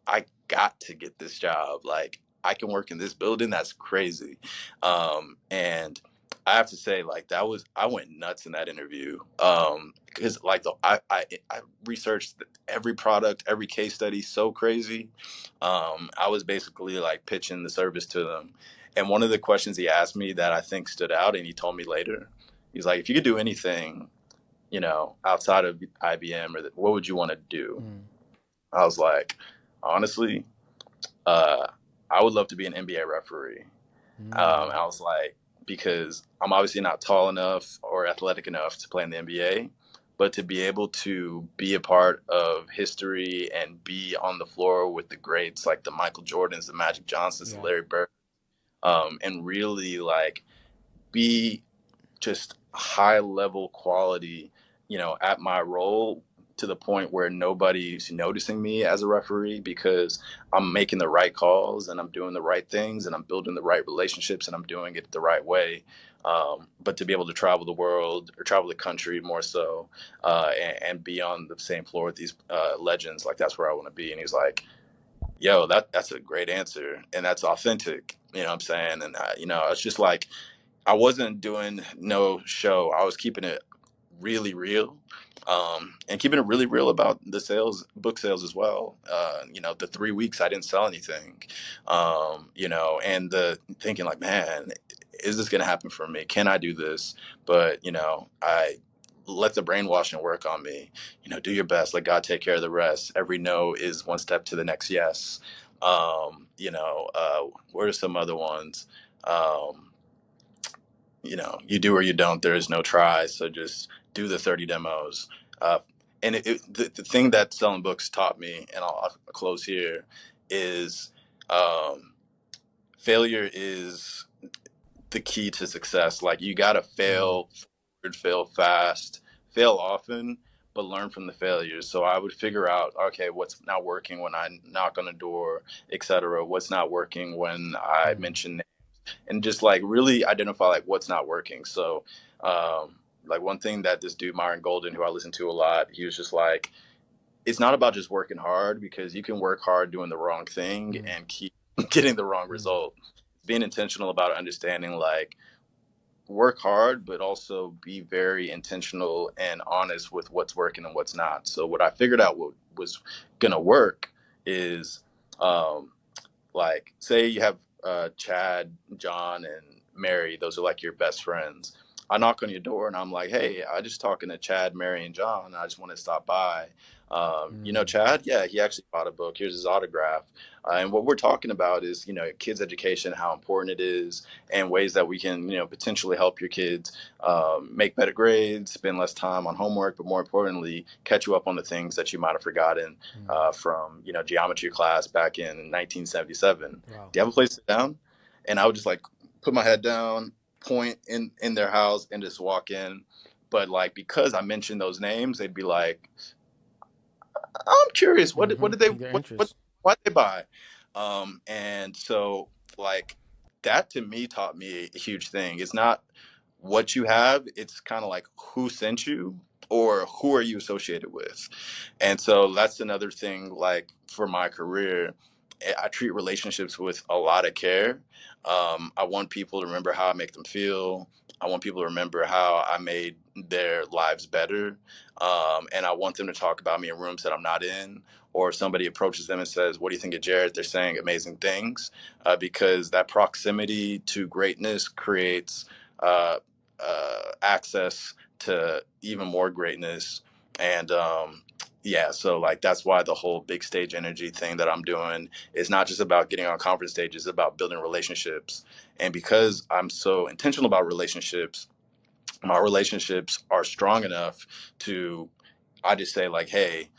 S2: I got to get this job. Like I can work in this building. That's crazy. And I have to say, like I went nuts in that interview. Because like I researched every product, every case study, so crazy. I was basically like pitching the service to them. And one of the questions he asked me that I think stood out, and he told me later, he's like, if you could do anything, outside of IBM, what would you want to do?
S1: Mm.
S2: I was like, honestly, uh, I would love to be an NBA referee.
S1: Mm.
S2: I was like, because I'm obviously not tall enough or athletic enough to play in the NBA, but to be able to be a part of history and be on the floor with the greats like the Michael Jordans, the Magic Johnsons, the
S1: Yeah.
S2: Larry Bird, and really like be just high level quality, at my role to the point where nobody's noticing me as a referee because I'm making the right calls and I'm doing the right things and I'm building the right relationships and I'm doing it the right way. But to be able to travel the world or travel the country more so, and be on the same floor with these legends, like that's where I want to be. And he's like, yo, that's a great answer. And that's authentic. You know what I'm saying? And, it's just like, I wasn't doing no show. I was keeping it really real, and keeping it really real about the book sales as well. The 3 weeks I didn't sell anything, and the thinking like, man, is this going to happen for me? Can I do this? But, I let the brainwashing work on me. Do your best. Let God take care of the rest. Every no is one step to the next yes. What are some other ones? Um, you do or you don't. There is no try. So just do the 30 demos. Uh, and the thing that selling books taught me, and I'll close here, is um, failure is the key to success. Like you got to
S1: Mm.
S2: fail forward, fail fast, fail often, but learn from the failures. So I would figure out, okay, what's not working when I knock on a door, etc. What's not working when I
S1: Mm.
S2: mention, and just like really identify like what's not working. So Like one thing that this dude Myron Golden, who I listen to a lot, he was just like, it's not about just working hard, because you can work hard doing the wrong thing
S1: Mm,
S2: and keep getting the wrong
S1: mm,
S2: result. Being intentional about understanding, like, work hard, but also be very intentional and honest with what's working and what's not. So what I figured out what was gonna work is, um, like, say you have Chad, John, and Mary. Those are like your best friends. I knock on your door and I'm like, hey, I just talking to Chad, Mary, and John. I just want to stop by. You know,
S1: mm,
S2: Chad? Yeah, he actually bought a book. Here's his autograph. And what we're talking about is, kids' education, how important it is, and ways that we can, potentially help your kids make better grades, spend less time on homework, but more importantly, catch you up on the things that you might have forgotten
S1: mm.
S2: from, geometry class back in 1977. Do
S1: Wow.
S2: you have a place to sit down? And I would just like put my head down, point in their house, and just walk in. But like, because I mentioned those names, they'd be like, I'm curious, what
S1: Mm-hmm.
S2: did they
S1: Pique their
S2: what
S1: interest.
S2: why did they buy? And so, like, that to me taught me a huge thing. It's not what you have, it's kind of like who sent you, or who are you associated with. And so that's another thing, like, for my career, I treat relationships with a lot of care. I want people to remember how I make them feel. I want people to remember how I made their lives better. And I want them to talk about me in rooms that I'm not in. Or if somebody approaches them and says, what do you think of Jarrett? They're saying amazing things, because that proximity to greatness creates access to even more greatness. And yeah, so like that's why the whole big stage energy thing that I'm doing is not just about getting on conference stages, it's about building relationships. And because I'm so intentional about relationships, my relationships are strong enough to, I just say like, hey,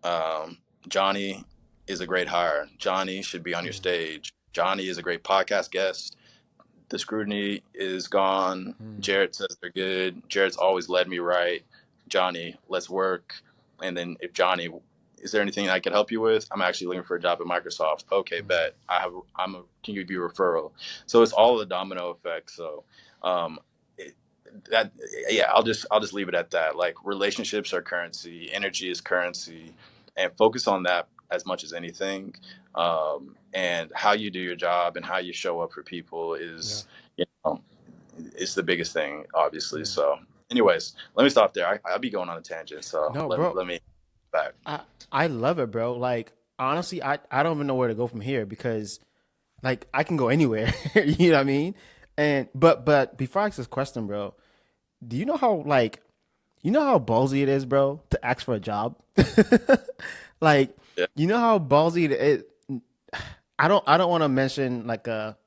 S2: um, Johnny is a great hire. Johnny should be on your
S1: Mm,
S2: stage. Johnny is a great podcast guest. The scrutiny is gone.
S1: mm,
S2: Jarrett says they're good. Jarrett's always led me right. Johnny, let's work. And then if Johnny, is there anything I can help you with? I'm actually looking for a job at Microsoft. Okay,
S1: mm.
S2: bet. Can you be a referral? So it's all the domino effect. So um, it, that yeah, I'll just leave it at that. Like, relationships are currency, energy is currency, and focus on that as much as anything. And how you do your job and how you show up for people
S1: Yeah.
S2: you know, is the biggest thing, obviously.
S1: Yeah.
S2: So, anyways, let me stop there. I'll be going on a tangent, so
S1: No,
S2: let
S1: bro.
S2: let me back.
S1: I I love it, bro. Like honestly, I don't even know where to go from here because like I can go anywhere. You know what I mean? And but before I ask this question, bro, do you know how like you know how ballsy it is, bro, to ask for a job? Like,
S2: Yeah,
S1: you know how ballsy it is. I don't want to mention like a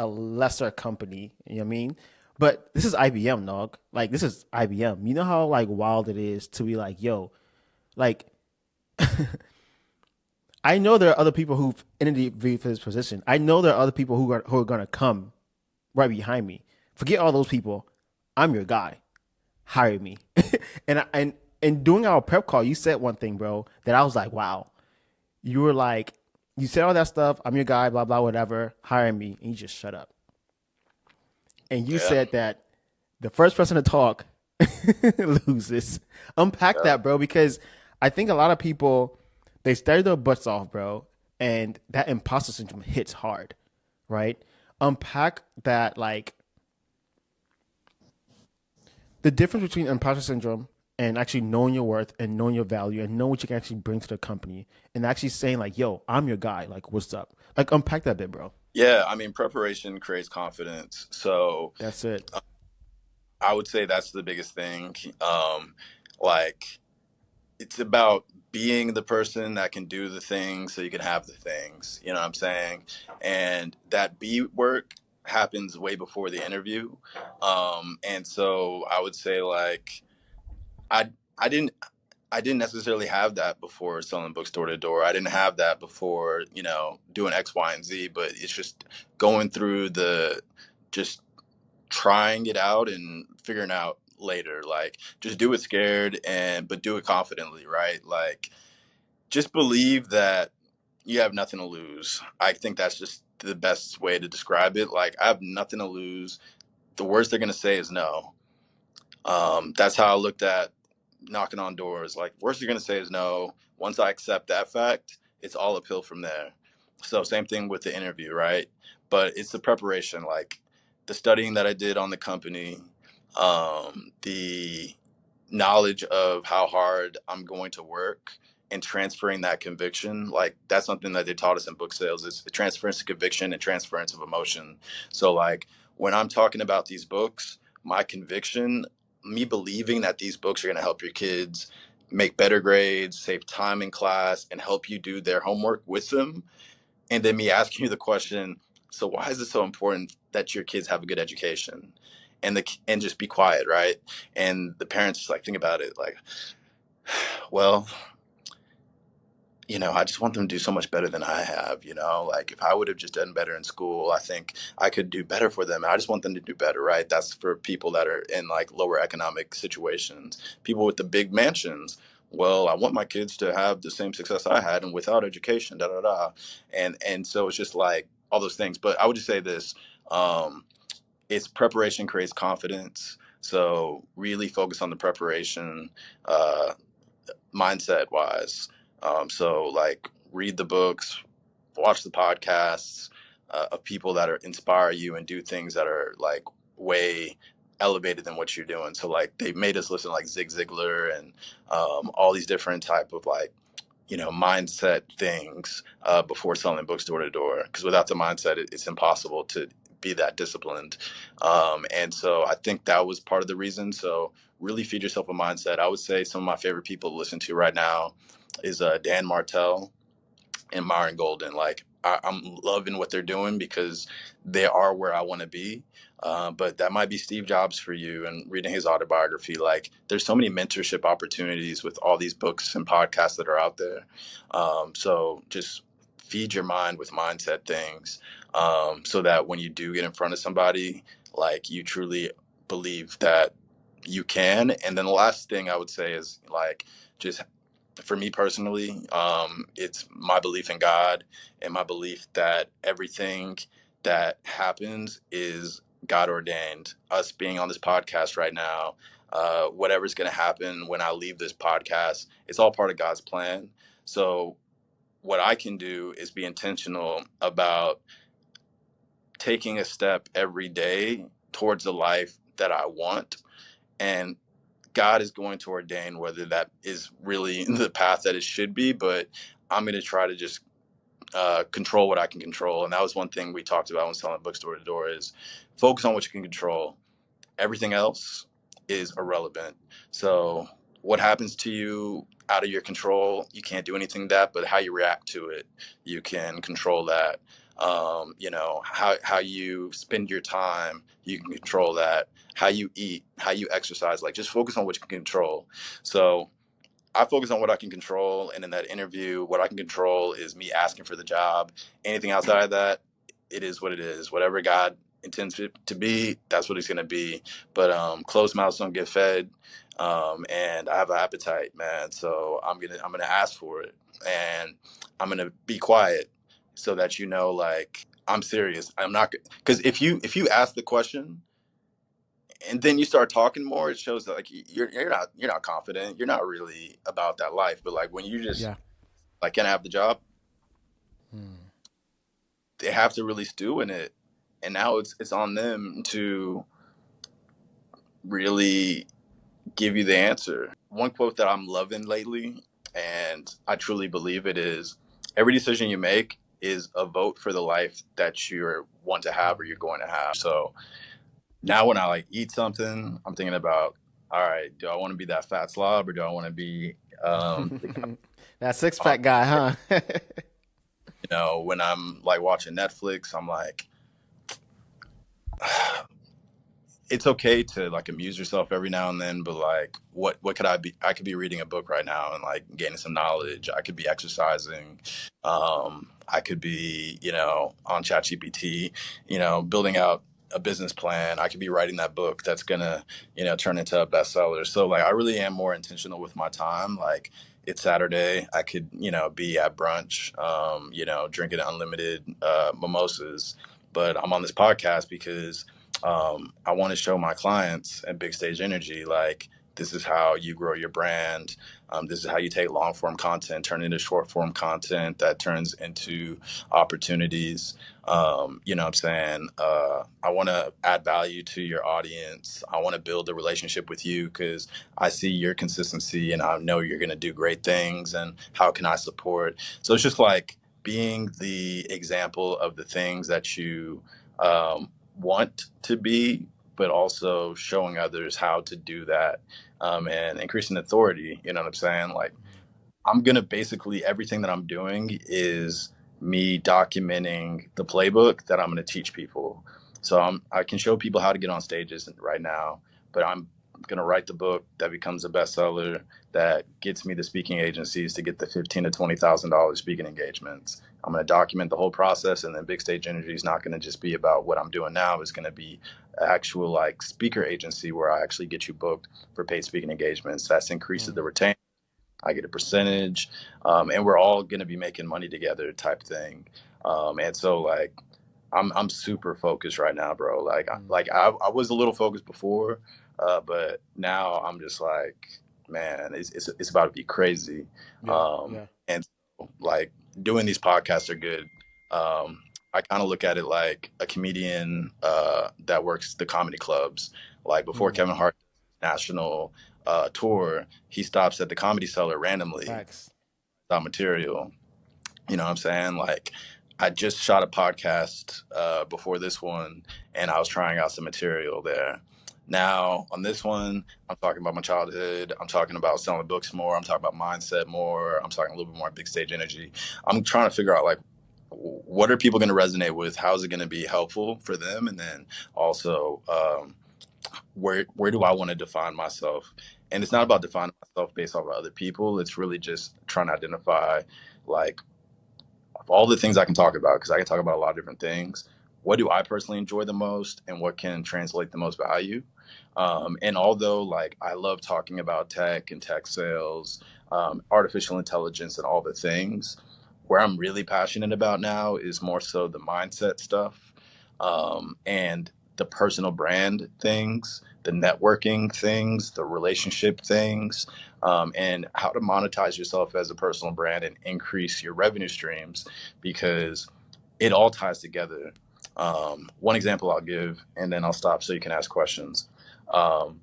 S1: lesser company, you know what I mean? But this is IBM, dog. Like this is IBM. You know how like wild it is to be like, yo, like I know there are other people who've interviewed for this position. I know there are other people who are gonna come right behind me. Forget all those people. I'm your guy. Hire me. And doing our prep call, you said one thing, bro, that I was like, wow. You were like, you said all that stuff. I'm your guy. Blah blah whatever. Hire me, and you just shut up. And you
S2: yeah,
S1: said that the first person to talk loses. Unpack
S2: yeah,
S1: that, bro, because I think a lot of people they study their butts off, bro, and that imposter syndrome hits hard, right? Unpack that, like the difference between imposter syndrome and actually knowing your worth and knowing your value and knowing what you can actually bring to the company and actually saying like, "Yo, I'm your guy. Like, what's up?" Like, unpack that bit, bro.
S2: yeah. I mean, preparation creates confidence. So
S1: That's it.
S2: I would say that's the biggest thing. Like, it's about being the person that can do the things so you can have the things. You know what I'm saying? And that be work happens way before the interview. And so I would say like I I didn't I didn't necessarily have that before selling books door to door. I didn't have that before, doing X, Y, and Z, but it's just going through the just trying it out and figuring out later. Like, just do it scared and but do it confidently, right? Like, just believe that you have nothing to lose. I think that's just the best way to describe it. Like, I have nothing to lose. The worst they're gonna say is no. That's how I looked at knocking on doors. Like, worst you're gonna say is no. Once I accept that fact, it's all uphill from there. So same thing with the interview, right? But it's the preparation, like the studying that I did on the company, the knowledge of how hard I'm going to work and transferring that conviction. Like that's something that they taught us in book sales is the transference of conviction and transference of emotion. So like when I'm talking about these books, my conviction, me believing that these books are going to help your kids make better grades, save time in class, and help you do their homework with them. And then me asking you the question, so why is it so important that your kids have a good education? And just be quiet, right? And the parents just like think about it, like, well, I just want them to do so much better than I have, like if I would have just done better in school, I think I could do better for them. I just want them to do better, right? That's for people that are in like lower economic situations, people with the big mansions. Well, I want my kids to have the same success I had and without education, da da da. And so it's just like all those things. But I would just say this, it's preparation creates confidence. So really focus on the preparation. Mindset wise. So like read the books, watch the podcasts of people that are inspire you and do things that are like way elevated than what you're doing. So like they made us listen to like Zig Ziglar and all these different type of like mindset things before selling books door to door. Because without the mindset, it's impossible to be that disciplined. And so I think that was part of the reason. So really feed yourself a mindset. I would say some of my favorite people to listen to right now is Dan Martell and Myron Golden. Like I'm loving what they're doing because they are where I want to be. But that might be Steve Jobs for you and reading his autobiography. Like there's so many mentorship opportunities with all these books and podcasts that are out there. So just feed your mind with mindset things so that when you do get in front of somebody, like you truly believe that you can. And then the last thing I would say is like, just for me personally, it's my belief in God and my belief that everything that happens is God ordained. Us being on this podcast right now, whatever's going to happen when I leave this podcast, it's all part of God's plan. So, what I can do is be intentional about taking a step every day towards the life that I want. And God is going to ordain whether that is really the path that it should be, but I'm going to try to just control what I can control. And that was one thing we talked about when selling books door to door is focus on what you can control. Everything else is irrelevant. So what happens to you out of your control, you can't do anything that, but how you react to it, you can control that. How you spend your time, you can control that. How you eat, how you exercise, like just focus on what you can control. So I focus on what I can control. And in that interview, what I can control is me asking for the job. Anything outside of that, it is what it is. Whatever God intends it to be, that's what it's going to be. But closed mouths don't get fed. And I have an appetite, man. So I'm gonna ask for it, and I'm gonna be quiet so that like I'm serious. I'm not because if you ask the question and then you start talking more, it shows that like you're not confident. You're not really about that life. But like when you just
S1: Yeah.
S2: like can I have the job,
S1: Hmm.
S2: they have to really stew in it, and now it's on them to really give you the answer. One quote that I'm loving lately, and I truly believe it is, every decision you make is a vote for the life that you want to have or you're going to have. So now when I like eat something, I'm thinking about, all right, do I want to be that fat slob or do I want to be the
S1: That six
S2: guy?
S1: pack guy, huh?
S2: When I'm like watching Netflix, I'm like, it's okay to like amuse yourself every now and then, but like what could I be? I could be reading a book right now and like gaining some knowledge. I could be exercising. I could be, on ChatGPT, building out a business plan. I could be writing that book that's gonna, turn into a bestseller. So like I really am more intentional with my time. Like it's Saturday, I could, be at brunch, drinking unlimited mimosas, but I'm on this podcast because I want to show my clients at Big Stage Energy, like, this is how you grow your brand. This is how you take long form content, turn it into short form content that turns into opportunities. You know what I'm saying? I want to add value to your audience. I want to build a relationship with you because I see your consistency and I know you're going to do great things. And how can I support? So it's just like being the example of the things that you want to be, but also showing others how to do that, and increasing authority. You know what I'm saying? Like, I'm gonna basically everything that I'm doing is me documenting the playbook that I'm gonna teach people. So I can show people how to get on stages right now, but I'm gonna write the book that becomes a bestseller that gets me the speaking agencies to get the $15,000 to $20,000 speaking engagements. I'm gonna document the whole process, and then Big Stage Energy is not gonna just be about what I'm doing now. It's gonna be actual like speaker agency where I actually get you booked for paid speaking engagements. That's increases
S1: Mm.
S2: the retain. I get a percentage, and we're all going to be making money together, type thing. And so, like, I'm super focused right now, bro. Like,
S1: Mm.
S2: I was a little focused before, but now I'm just like, man, it's about to be crazy.
S1: Yeah, yeah.
S2: And so, like, doing these podcasts are good. I kind of look at it like a comedian that works the comedy clubs. Like before
S1: Mm.
S2: Kevin Hart national tour, he stops at the Comedy Cellar randomly,
S1: Facts.
S2: without material. You know what I'm saying? Like, I just shot a podcast before this one, and I was trying out some material there. Now, on this one, I'm talking about my childhood. I'm talking about selling books more. I'm talking about mindset more. I'm talking a little bit more big stage energy. I'm trying to figure out, like, what are people going to resonate with? How is it going to be helpful for them? And then also, where do I want to define myself? And it's not
S1: Mm.
S2: about defining myself based off of other people. It's really just trying to identify, like, of all the things I can talk about, because I can talk about a lot of different things. What do I personally enjoy the most, and what can translate the most value? And although, like, I love talking about tech and tech sales, artificial intelligence, and all the things, where I'm really passionate about now is more so the mindset stuff, and the personal brand things, the networking things, the relationship things, and how to monetize yourself as a personal brand and increase your revenue streams, because it all ties together. One example I'll give, and then I'll stop so you can ask questions. Um,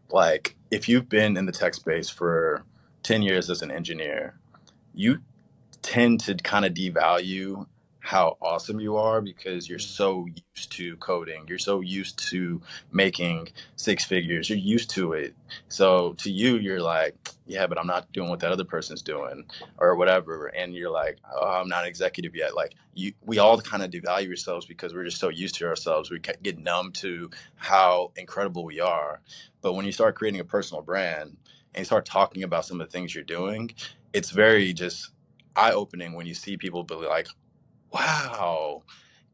S2: like, if you've been in the tech space for 10 years as an engineer, you tend to kind of devalue how awesome you are because you're
S1: Mm.
S2: so used to coding. You're so used to making six figures. You're used to it. So to you, you're like, yeah, but I'm not doing what that other person's doing or whatever. And you're like, oh, I'm not an executive yet. Like, we all kind of devalue ourselves because we're just so used to ourselves. We get numb to how incredible we are. But when you start creating a personal brand and you start talking about some of the things you're doing, it's very just eye opening when you see people be like, wow,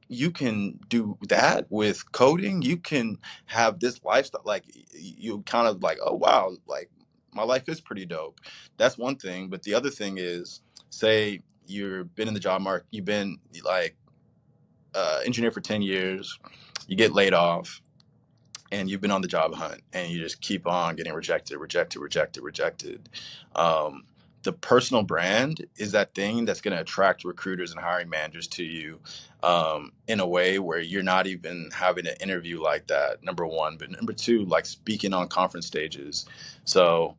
S2: you can do that with coding. You can have this lifestyle. Like, you kind of like, oh, wow, like, my life is pretty dope. That's one thing. But the other thing is, say you've been in the job market, you've been like engineer for 10 years, you get laid off, and you've been on the job hunt and you just keep on getting rejected. Um, the personal brand is that thing that's going to attract recruiters and hiring managers to you, in a way where you're not even having an interview like that, number one. But number two, like speaking on conference stages. So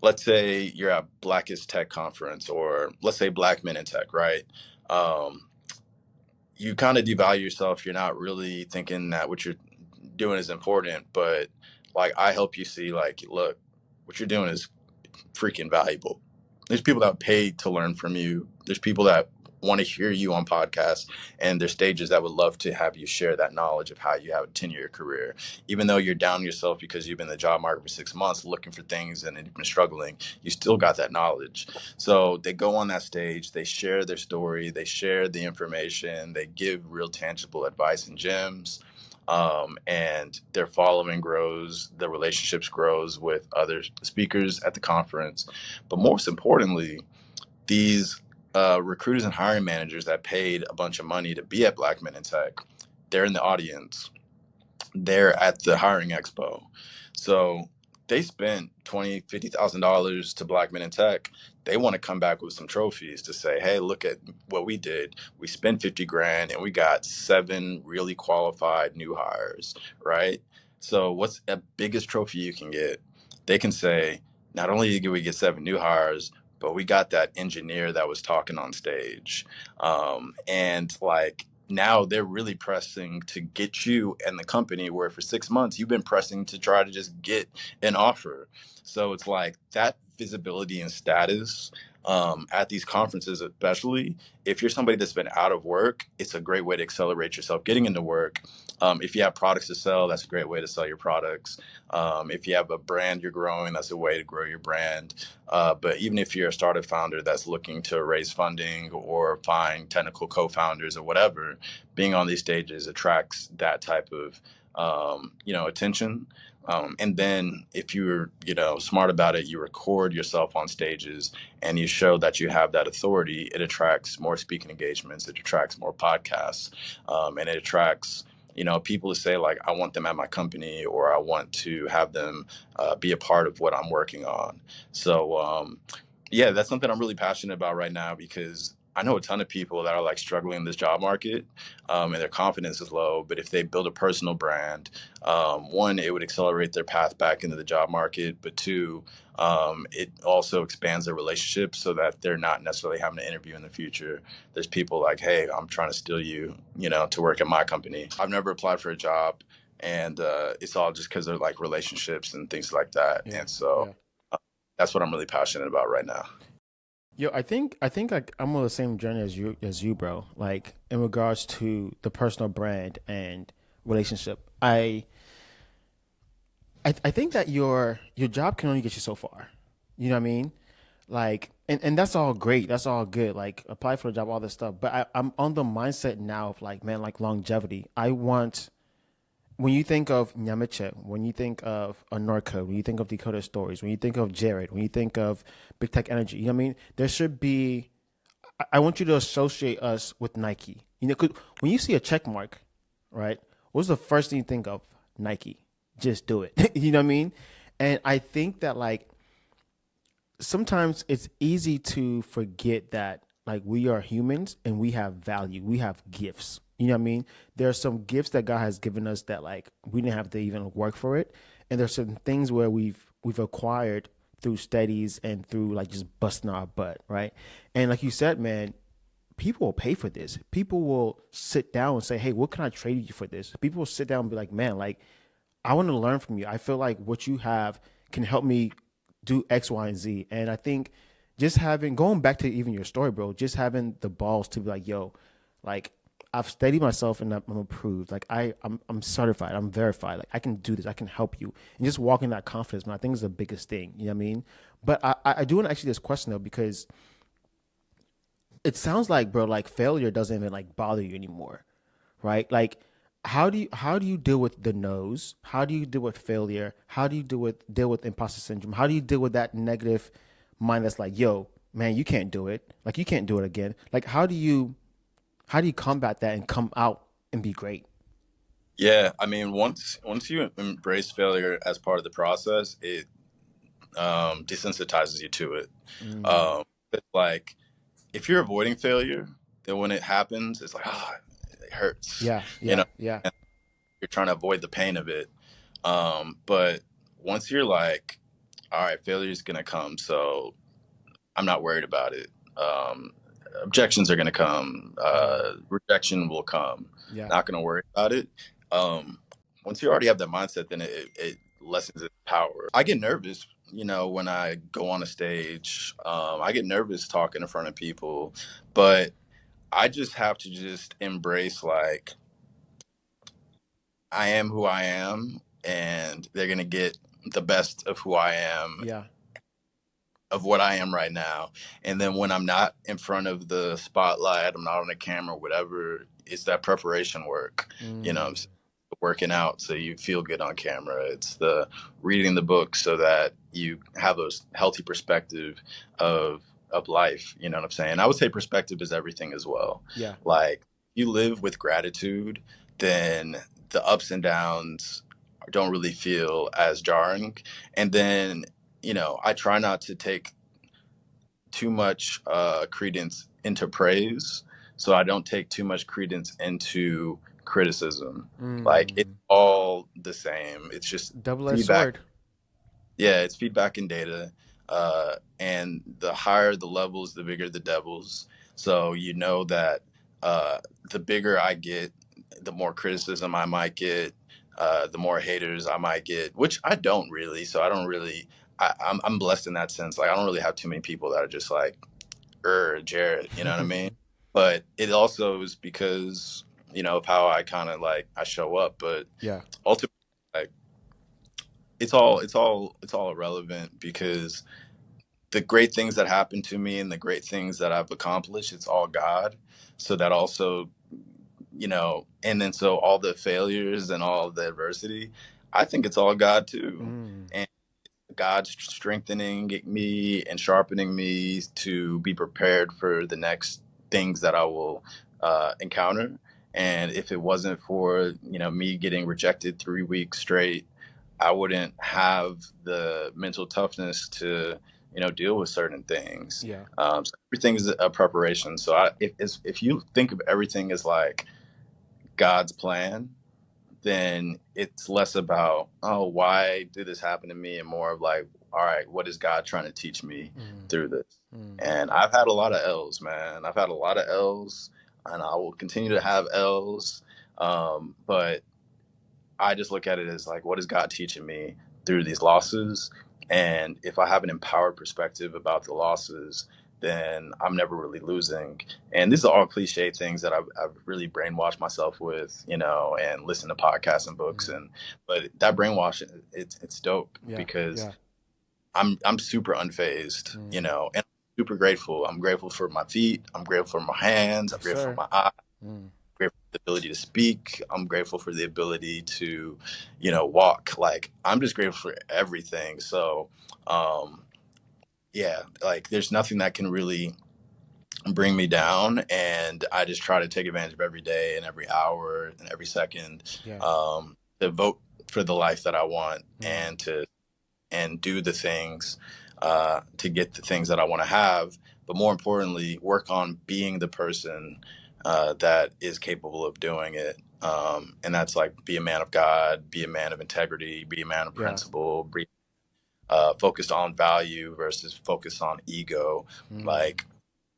S2: let's say you're at Blackest Tech Conference, or let's say Black Men in Tech, right? Um, you kind of devalue yourself. You're not really thinking that what you're doing is important, but like, I help you see, like, look, what you're doing is freaking valuable. There's people that pay to learn from you. There's people that want to hear you on podcasts, and there's stages that would love to have you share that knowledge of how you have a 10-year career. Even though you're down yourself because you've been in the job market for 6 months looking for things and you've been struggling, you still got that knowledge. So they go on that stage, they share their story, they share the information, they give real tangible advice and gems. And their following grows, the relationships grows with other speakers at the conference. But most importantly, these recruiters and hiring managers that paid a bunch of money to be at Black Men in Tech, they're in the audience. they're at the hiring expo. So they spent $20,000 $50,000 to Black Men in Tech. They want to come back with some trophies to say, hey, look at what we did. We spent 50 grand and we got 7 really qualified new hires, right? So what's the biggest trophy you can get? They can say, not only did we get 7 new hires, but we got that engineer that was talking on stage. And like, now they're really pressing to get you and the company, where for 6 months you've been pressing to try to just get an offer. So it's like that visibility and status, at these conferences, especially if you're somebody that's been out of work, it's a great way to accelerate yourself getting into work. If you have products to sell, that's a great way to sell your products. If you have a brand you're growing, that's a way to grow your brand. But even if you're a startup founder that's looking to raise funding or find technical co-founders or whatever, being on these stages attracts that type of attention. And then if you're smart about it, you record yourself on stages and you show that you have that authority. It attracts more speaking engagements. It attracts more podcasts, and it attracts people to say like, I want them at my company, or I want to have them be a part of what I'm working on. So yeah, that's something I'm really passionate about right now, because I know a ton of people that are like struggling in this job market, and their confidence is low. But if they build a personal brand, one, it would accelerate their path back into the job market. But two, it also expands their relationships so that they're not necessarily having to interview in the future. There's people like, hey, I'm trying to steal you, to work at my company. I've never applied for a job, and it's all just because of like relationships and things like that.
S1: Yeah,
S2: And so
S1: yeah.
S2: that's what I'm really passionate about right now.
S1: Yo, I think like I'm on the same journey as you, bro. Like in regards to the personal brand and relationship. I think that your job can only get you so far. You know what I mean? Like, and that's all great. That's all good. Like, apply for a job, all this stuff. But I'm on the mindset now of like, man, like longevity. I want, when you think of Nyamiche, when you think of Annor, when you think of Decoded Stories, when you think of Jarrett, when you think of Big Tech Energy, you know what I mean? There should be, I want you to associate us with Nike. You know, 'cause when you see a check mark, right? What's the first thing you think of? Nike. Just do it. You know what I mean? And I think that like sometimes it's easy to forget that like we are humans and we have value. We have gifts. You know what I mean? There are some gifts that God has given us that like we didn't have to even work for it. And there's some things where we've acquired through studies and through like just busting our butt, right? And like you said, man, people will pay for this. People will sit down and say, "Hey, what can I trade you for this?" People will sit down and be like, "Man, like I want to learn from you. I feel like what you have can help me do X, Y, and Z." And I think just having going back to even your story, bro, just having the balls to be like, "Yo, like I've studied myself and I'm approved. Like I'm certified. I'm verified. Like I can do this. I can help you." And just walking that confidence, man, I think is the biggest thing. You know what I mean? But I do want to ask you this question though, because it sounds like, bro, like failure doesn't even like bother you anymore, right? Like how do you deal with the no's? How do you deal with failure? How do you deal with imposter syndrome? How do you deal with that negative mind that's like, yo, man, you can't do it. Like you can't do it again. Like how do you combat that and come out and be great?
S2: Yeah, I mean, once you embrace failure as part of the process, it desensitizes you to it.
S1: Mm,
S2: But like, if you're avoiding failure, then when it happens, it's like, it hurts.
S1: yeah,
S2: You
S1: yeah,
S2: know,
S1: yeah,
S2: and you're trying to avoid the pain of it. But once you're like, all right, failure is gonna come, so I'm not worried about it. Um, Objections are gonna come.
S1: mm,
S2: Rejection will come.
S1: yeah,
S2: Not gonna worry about it. Um, Once you already have that mindset, then it lessens its power. I get nervous, when I go on a stage. I get nervous talking in front of people, but I just have to just embrace like I am who I am, and they're gonna get the best of who I am,
S1: yeah,
S2: of what I am right now. And then when I'm not in front of the spotlight, I'm not on the camera, whatever, it's that preparation work, I'm
S1: mm,
S2: saying? Working out so you feel good on camera. It's the reading the book so that you have a healthy perspective of life. You know what I'm saying? I would say perspective is everything as well.
S1: yeah,
S2: Like, you live with gratitude, then the ups and downs don't really feel as jarring. And then, I try not to take too much credence into praise. So I don't take too much credence into criticism. Like, it's
S1: Mm.
S2: all the same. It's just
S1: Double-edged
S2: feedback.
S1: sword.
S2: Yeah, it's feedback and data. And the higher the levels, the bigger the devils. So you know that uh, the bigger I get, the more criticism I might get, the more haters I might get, which I don't really. So I don't really. I'm blessed in that sense. Like, I don't really have too many people that are just like, Jarrett. You know what I mean? But it also is because of how I kind of like I show up. But
S1: Yeah.
S2: ultimately, like, it's all irrelevant because the great things that happen to me and the great things that I've accomplished, it's all God. So that also, and then so all the failures and all the adversity, I think it's all God too.
S1: Mm.
S2: And God's strengthening me and sharpening me to be prepared for the next things that I will encounter. And if it wasn't for, me getting rejected 3 weeks straight, I wouldn't have the mental toughness to, deal with certain things.
S1: Yeah.
S2: So everything is a preparation. So if you think of everything as like God's plan, then it's less about, oh, why did this happen to me, and more of like, all right, what is God trying to teach me
S1: Mm.
S2: through this?
S1: Mm.
S2: And I've had a lot of L's, man. I've had a lot of L's, and I will continue to have L's. But I just look at it as like, what is God teaching me through these losses? And if I have an empowered perspective about the losses, then I'm never really losing. And these are all cliche things that I've really brainwashed myself with, and listen to podcasts and books.
S1: Mm.
S2: But that brainwashing, it's dope
S1: Yeah.
S2: because
S1: Yeah.
S2: I'm super unfazed,
S1: Mm.
S2: and I'm super grateful. I'm grateful for my feet. I'm grateful for my hands. I'm
S1: Yes,
S2: grateful for
S1: sir.
S2: my eyes,
S1: Mm.
S2: grateful for the ability to speak. I'm grateful for the ability to, walk. Like, I'm just grateful for everything. So, um, yeah, like, there's nothing that can really bring me down. And I just try to take advantage of every day and every hour and every second,
S1: Yeah.
S2: to vote for the life that I want
S1: Mm.
S2: and do the things to get the things that I want to have. But more importantly, work on being the person that is capable of doing it. And that's like, be a man of God, be a man of integrity, be a man of
S1: Yeah.
S2: principle, be focused on value versus focused on ego.
S1: Mm.
S2: Like,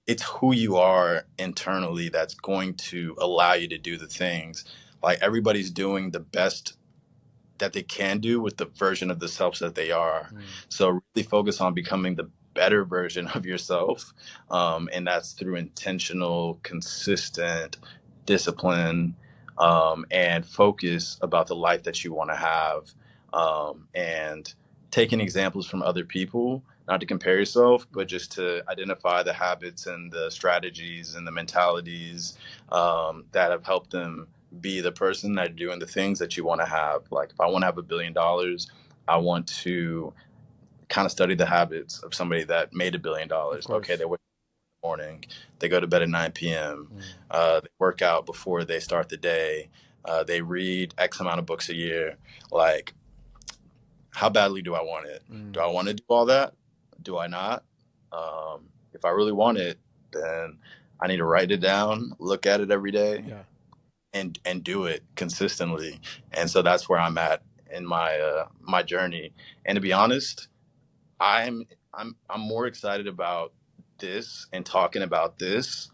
S2: it's who you are internally that's going to allow you to do the things. Like, everybody's doing the best that they can do with the version of themselves that they are.
S1: Mm.
S2: So really focus on becoming the better version of yourself. And that's through intentional, consistent discipline, and focus about the life that you want to have. And taking examples from other people, not to compare yourself, but just to identify the habits and the strategies and the mentalities that have helped them be the person that doing the things that you want to have. Like, if I want to have $1 billion, I want to kind of study the habits of somebody that made
S1: Of
S2: $1 billion. Okay,
S1: course.
S2: they wake up in the morning, they go to bed at 9 p.m.,
S1: Mm.
S2: they work out before they start the day, they read X amount of books a year. Like, how badly do I want it? Do
S1: Mm.
S2: I want to do all that? Do I not? If I really want it, then I need to write it down, look at it every day,
S1: Yeah.
S2: and do it consistently. And so that's where I'm at in my journey. And to be honest, I'm I'm more excited about this and talking about this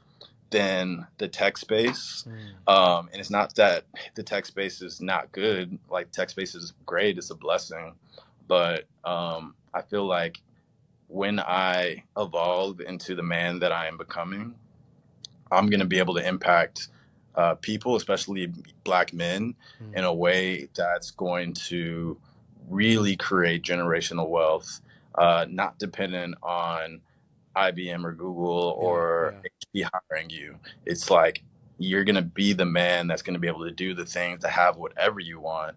S2: than the tech space.
S1: Mm.
S2: And it's not that the tech space is not good. Like, tech space is great. It's a blessing. But I feel like when I evolve into the man that I am becoming, I'm going to be able to impact people, especially Black men, in
S1: Mm.
S2: a way that's going to really create generational wealth, not dependent on IBM or Google
S1: Yeah.
S2: or
S1: Yeah.
S2: HP hiring you. It's like, you're going to be the man that's going to be able to do the things to have whatever you want,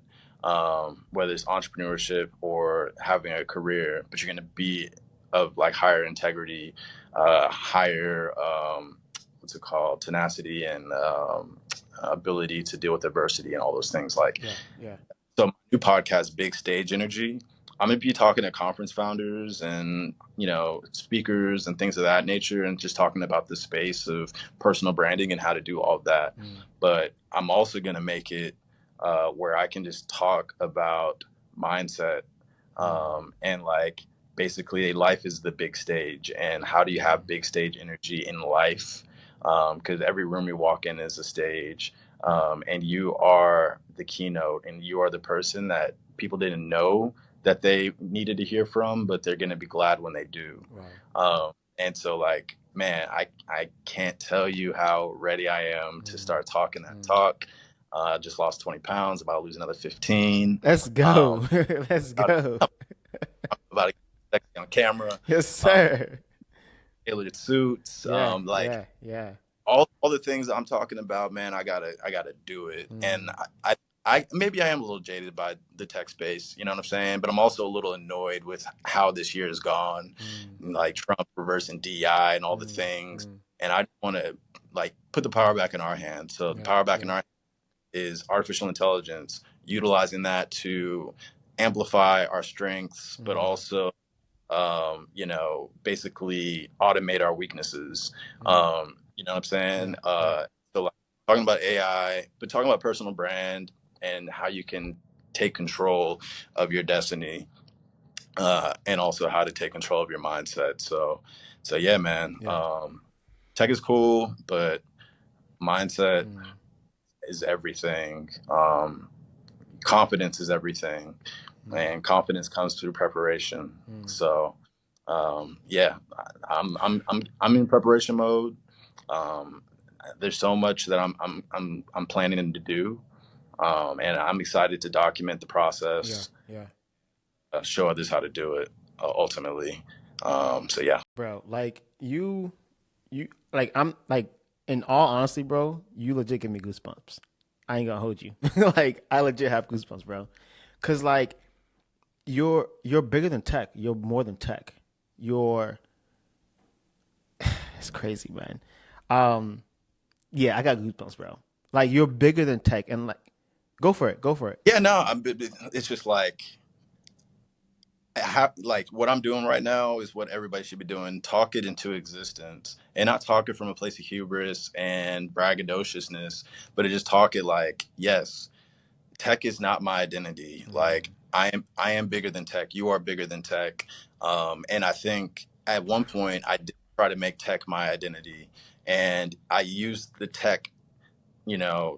S2: whether it's entrepreneurship or having a career, but you're going to be of like higher integrity, higher, what's it called, tenacity, and ability to deal with adversity and all those things. Like,
S1: Yeah, yeah.
S2: so my new podcast, Big Stage Energy, I'm gonna be talking to conference founders and speakers and things of that nature, and just talking about the space of personal branding and how to do all of that.
S1: Mm,
S2: But I'm also gonna make it where I can just talk about mindset,
S1: mm,
S2: and like basically life is the big stage, and how do you have big stage energy in life? Because every room you walk in is a stage, and you are the keynote, and you are the person that people didn't know that they needed to hear from, but they're going to be glad when they do.
S1: wow.
S2: And so, like, man, I can't tell you how ready I am to
S1: Mm,
S2: start talking that
S1: mm.
S2: talk. Just lost 20 pounds, about to lose another 15.
S1: Let's
S2: Um,
S1: go. Let's
S2: about,
S1: go.
S2: about to get sexy on camera,
S1: Yes,
S2: um,
S1: sir.
S2: tailored suits,
S1: Yeah,
S2: like
S1: yeah, yeah.
S2: all the things that I'm talking about, man. I gotta do it. And
S1: Mm,
S2: I maybe I am a little jaded by the tech space, you know what I'm saying? But I'm also a little annoyed with how this year has gone,
S1: mm,
S2: like Trump reversing DI and all the
S1: mm,
S2: things.
S1: mm.
S2: And I want to like put the power back in our hands. So the
S1: Yeah,
S2: power back in
S1: yeah.
S2: our is artificial intelligence, utilizing that to amplify our strengths, but
S1: Mm,
S2: also basically automate our weaknesses.
S1: mm.
S2: You know what I'm
S1: Yeah,
S2: saying?
S1: yeah.
S2: So like talking about AI, but talking about personal brand and how you can take control of your destiny, and also how to take control of your mindset. So yeah, man.
S1: Yeah.
S2: Tech is cool, but mindset
S1: Mm,
S2: is everything. Confidence is everything,
S1: mm,
S2: and confidence comes through preparation.
S1: mm.
S2: So, yeah, I'm in preparation mode. Um, there's so much that I'm planning to do, and I'm excited to document the
S1: Yeah,
S2: process,
S1: yeah.
S2: show others how to do it, ultimately. So yeah.
S1: Bro, like like I'm like in all honesty, bro, you legit give me goosebumps. I ain't gonna hold you. Like I legit have goosebumps, bro. Cause like you're bigger than tech. You're more than tech. You're it's crazy, man. Um, yeah, I got goosebumps, bro. Like you're bigger than tech, and like, go for it, go for it.
S2: Yeah, no, it's just like like what I'm doing right now is what everybody should be doing. Talk it into existence, and not talk it from a place of hubris and braggadociousness, but to just talk it like, yes, tech is not my identity.
S1: Mm,
S2: Like I am bigger than tech. You are bigger than tech. And I think at one point I did try to make tech my identity, and I used the tech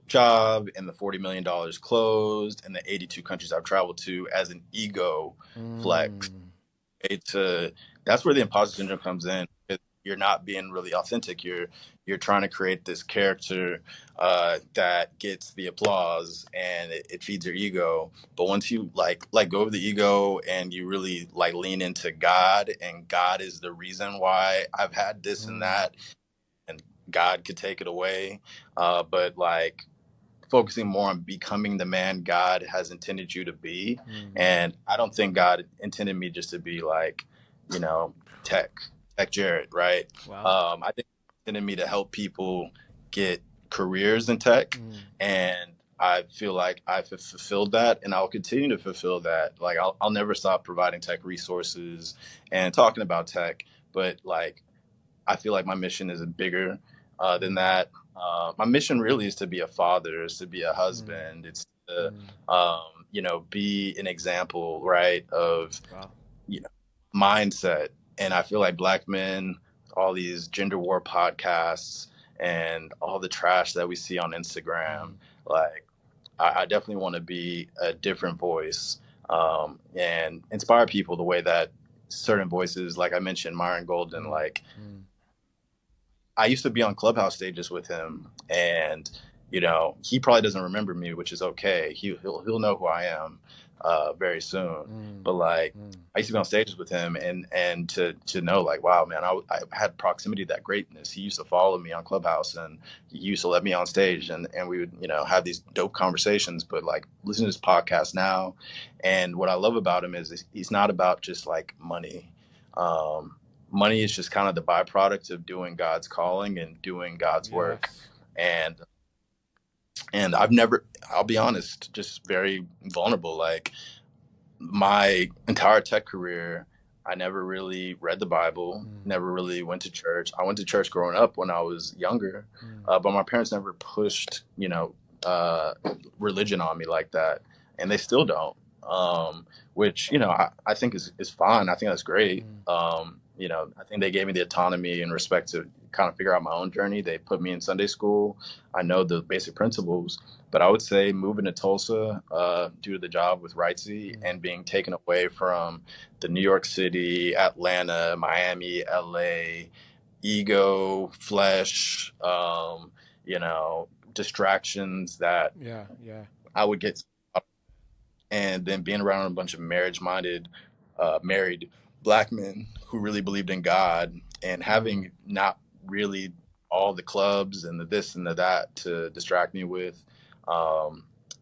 S2: job and the $40 million closed and the 82 countries I've traveled to as an ego flex.
S1: mm,
S2: It's That's where the imposter syndrome comes in. You're not being really authentic. You're trying to create this character that gets the applause, and it feeds your ego. But once you like let go of the ego and you really like lean into God, and God is the reason why I've had this and
S1: mm,
S2: that, and God could take it away. But like focusing more on becoming the man God has intended you to be.
S1: mm.
S2: And I don't think God intended me just to be like, you know, tech, tech Jarrett, right?
S1: Wow.
S2: I think He intended me to help people get careers in tech.
S1: Mm,
S2: And I feel like I've fulfilled that, and I'll continue to fulfill that. Like I'll never stop providing tech resources and talking about tech, but like I feel like my mission is bigger than
S1: mm,
S2: that. My mission really is to be a father, is to be a
S1: mm,
S2: husband. It's to,
S1: mm.
S2: be an example, right, of,
S1: Wow.
S2: you know, mindset. And I feel like black men, all these gender war podcasts, and all the trash that we see on Instagram,
S1: Mm,
S2: like, I definitely want to be a different voice, and inspire people the way that certain voices, like I mentioned, Myron Golden,
S1: mm,
S2: like
S1: mm,
S2: I used to be on Clubhouse stages with him, and he probably doesn't remember me, which is okay. He'll know who I am very soon.
S1: mm,
S2: But like,
S1: mm,
S2: I used to be on stages with him, and to know like, wow, man, I had proximity to that greatness. He used to follow me on Clubhouse, and he used to let me on stage, and we would have these dope conversations. But like, listen to this podcast now, and what I love about him is he's not about just like money. Um, Money is just kind of the byproduct of doing God's calling and doing God's work.
S1: yes.
S2: And And I'll be honest, just very vulnerable. Like my entire tech career, I never really read the Bible, never really went to church. I went to church growing up when I was younger, but my parents never pushed, uh, religion on me like that, and they still don't. Which I think is fine. I think that's great. I think they gave me the autonomy and respect to kind of figure out my own journey. They put me in Sunday school. I know the basic principles, but I would say moving to Tulsa due to the job with Rightsy and being taken away from the New York City, Atlanta, Miami, LA, ego, flesh, distractions that
S1: Yeah, yeah.
S2: I would get, and then being around a bunch of marriage-minded, married black men who really believed in God, and having not really all the clubs and the this and the that to distract me with.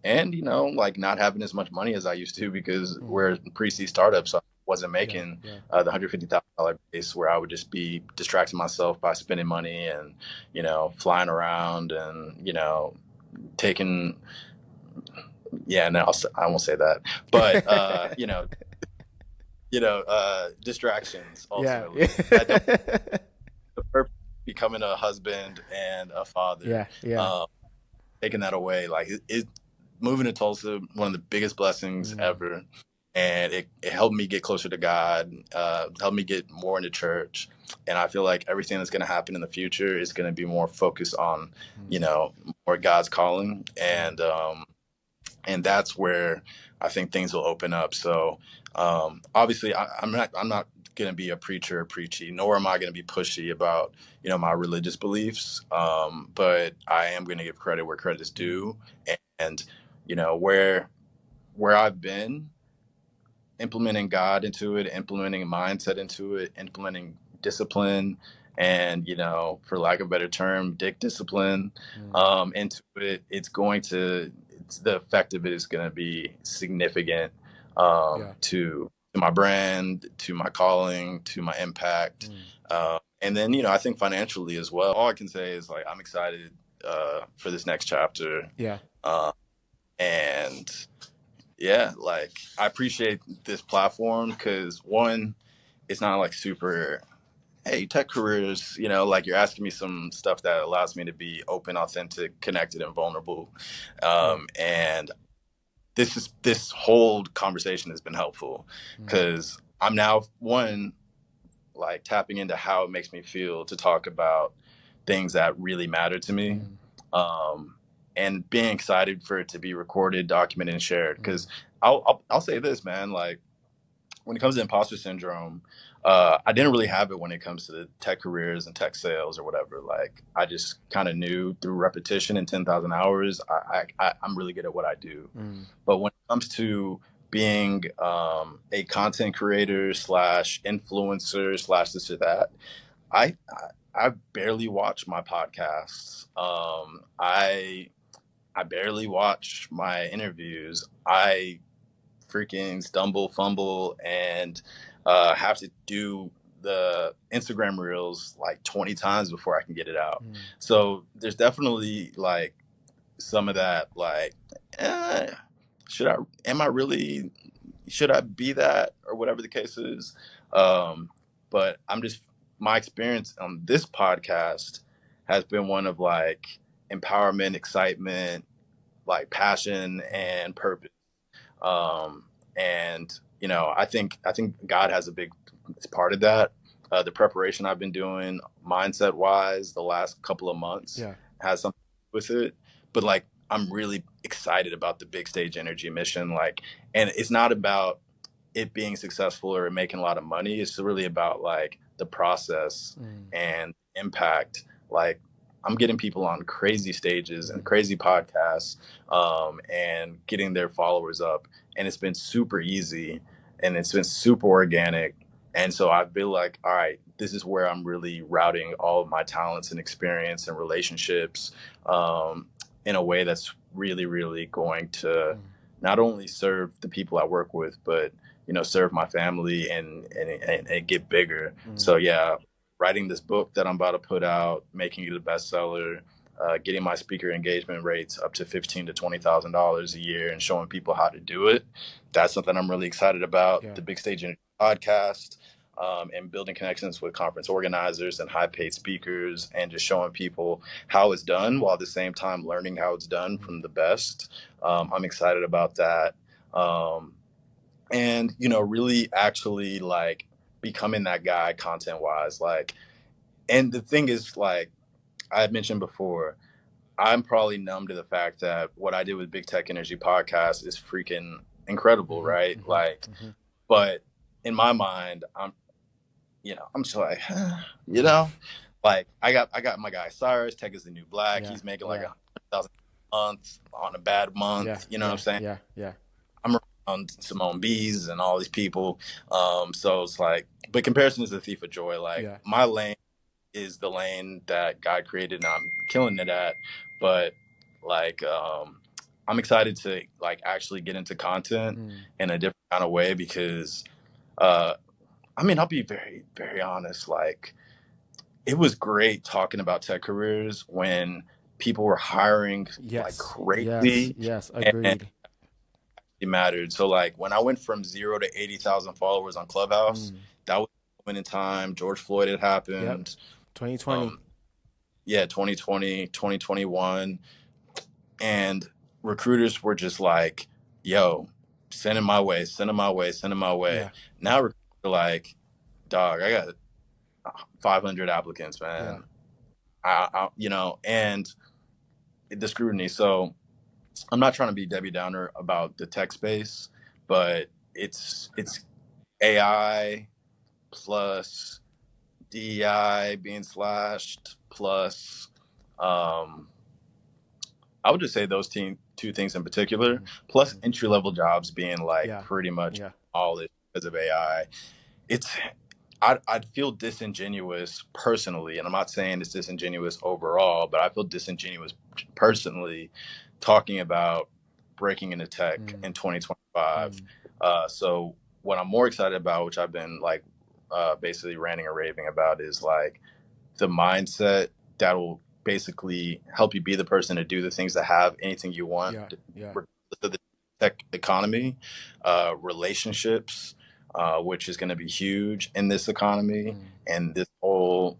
S2: And like not having as much money as I used to, because we're a pre-seed startup, so I wasn't
S1: Yeah,
S2: making
S1: yeah.
S2: the $150,000 base where I would just be distracting myself by spending money and flying around and taking, yeah, no, I won't say that, but distractions
S1: Yeah.
S2: ultimately that don't the purpose of becoming a husband and a father.
S1: Yeah, yeah.
S2: um, Taking that away, like moving to Tulsa, one of the biggest blessings ever, and it helped me get closer to God, helped me get more into church, and I feel like everything that's going to happen in the future is going to be more focused on more God's calling, and that's where I think things will open up. So obviously, I'm not going to be a preacher or preachy, nor am I going to be pushy about my religious beliefs. But I am going to give credit where credit is due, and where I've been implementing God into it, implementing mindset into it, implementing discipline, and for lack of a better term, dick discipline into it. The effect of it is going to be significant
S1: Yeah.
S2: to my brand, to my calling, to my impact, and then I think financially as well. All I can say is like I'm excited for this next chapter,
S1: Yeah.
S2: uh, and yeah, like I appreciate this platform because one, it's not like super, hey, tech careers, like you're asking me some stuff that allows me to be open, authentic, connected, and vulnerable.
S1: Yeah.
S2: And this whole conversation has been helpful because I'm now one, like tapping into how it makes me feel to talk about things that really matter to me. Um, and being excited for it to be recorded, documented, and shared. Because I'll say this, man. Like when it comes to imposter syndrome, I didn't really have it when it comes to the tech careers and tech sales or whatever. Like I just kind of knew through repetition and 10,000 hours, I'm really good at what I do. But when it comes to being a content creator slash influencer slash this or that, I I barely watch my podcasts. I barely watch my interviews. I freaking stumble, fumble, and have to do the Instagram reels like 20 times before I can get it out. So there's definitely like some of that, like, eh, am I really, should I be that or whatever the case is? Um, but my experience on this podcast has been one of like empowerment, excitement, like passion and purpose. um, and I think God has a big part of that. The preparation I've been doing, mindset wise, the last couple of months
S1: Yeah.
S2: has something to do with it. But like, I'm really excited about the big stage energy mission. Like, and it's not about it being successful or making a lot of money. It's really about like the process and impact. Like, I'm getting people on crazy stages and crazy podcasts, and getting their followers up. And it's been super easy and it's been super organic. And so I feel like, all right, this is where I'm really routing all of my talents and experience and relationships in a way that's really, really going to not only serve the people I work with, but serve my family and get bigger. So yeah, writing this book that I'm about to put out, making it a bestseller, getting my speaker engagement rates up to $15,000 to $20,000 a year and showing people how to do it. That's something I'm really excited about.
S1: Yeah.
S2: The Big Stage Energy podcast, and building connections with conference organizers and high paid speakers, and just showing people how it's done while at the same time learning how it's done
S1: Mm.
S2: from the best. I'm excited about that. Um, and, really actually like becoming that guy content wise. Like, and the thing is, like I had mentioned before, I'm probably numb to the fact that what I did with Big Tech Energy podcast is freaking incredible,
S1: Hmm.
S2: right?
S1: Hmm.
S2: Like,
S1: Hmm.
S2: but in my mind, I'm just like, you know, like I got my guy Cyrus. Tech is the new black.
S1: Yeah.
S2: He's making like
S1: Yeah.
S2: 100,000 a month on a bad
S1: Yeah.
S2: month. You know what I'm
S1: Yeah.
S2: saying?
S1: Yeah. Yeah.
S2: I'm around Simone Bees and all these people. So it's like, but comparison is the thief of joy. Like
S1: Yeah.
S2: my lane is the lane that God created, and I'm killing it at. But like, I'm excited to like actually get into content
S1: Mm.
S2: in a different kind of way because, uh, I mean, I'll be very, very honest. Like, it was great talking about tech careers when people were hiring like
S1: Yes. Yes.
S2: crazy,
S1: Yes.
S2: and
S1: Agreed.
S2: it mattered. So like when I went from 0 to 80,000 followers on Clubhouse,
S1: Mm.
S2: that was a moment in time. George Floyd had
S1: Yep.
S2: happened.
S1: 2020.
S2: Um, yeah, 2020, 2021. And recruiters were just like, yo, send it my way, send it my way, send it my way.
S1: Yeah.
S2: Now recruiters are like, dog, I got 500 applicants,
S1: Yeah.
S2: man. And the scrutiny. So I'm not trying to be Debbie Downer about the tech space, but it's AI plus DEI being slashed plus, um, I would just say those two things in particular,
S1: Hmm.
S2: plus
S1: Hmm.
S2: entry level jobs being like
S1: Yeah.
S2: pretty much
S1: Yeah.
S2: all it because of AI. It's I'd feel disingenuous personally, and I'm not saying it's disingenuous overall, but I feel disingenuous personally talking about breaking into tech
S1: Mm.
S2: in 2025.
S1: Mm.
S2: So what I'm more excited about, which I've been like basically ranting and raving about, is like the mindset that will basically help you be the person to do the things that have anything you want,
S1: Yeah. Yeah.
S2: regardless of the tech economy, relationships, which is going to be huge in this economy
S1: Mm.
S2: and this whole,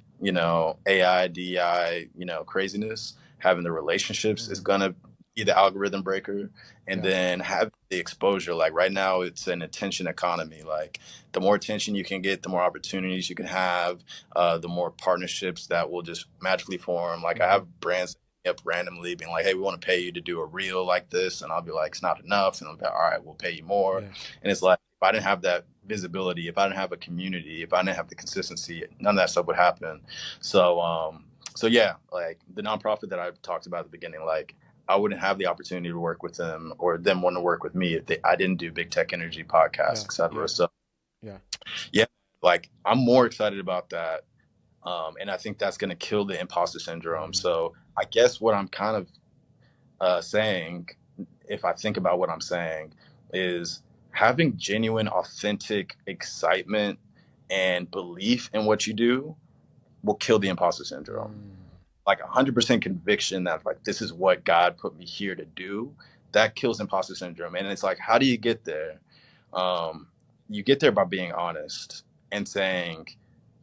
S2: AI, DI, craziness. Having the relationships is
S1: Mm.
S2: going to be the algorithm breaker. And
S1: Yeah.
S2: then have the exposure. Like right now, it's an attention economy. Like the more attention you can get, the more opportunities you can have, the more partnerships that will just magically form. Like I
S1: Hmm.
S2: have brands up randomly being like, hey, we want to pay you to do a reel like this. And I'll be like, it's not enough. And I'll be like, all right, we'll pay you more.
S1: Yeah.
S2: And it's like, if I didn't have that visibility, if I didn't have a community, if I didn't have the consistency, none of that stuff would happen. So yeah, like the nonprofit that I talked about at the beginning, like I wouldn't have the opportunity to work with them or them want to work with me if I didn't do Big Tech Energy podcast,
S1: Yeah.
S2: etc.
S1: Yeah.
S2: So
S1: Yeah.
S2: yeah, like I'm more excited about that. And I think that's going to kill the imposter syndrome.
S1: Mm.
S2: So I guess what I'm kind of saying, if I think about what I'm saying, is having genuine, authentic excitement and belief in what you do will kill the imposter syndrome.
S1: Mm.
S2: Like 100% conviction that like this is what God put me here to do. That kills imposter syndrome. And it's like, how do you get there? Um, you get there by being honest and saying,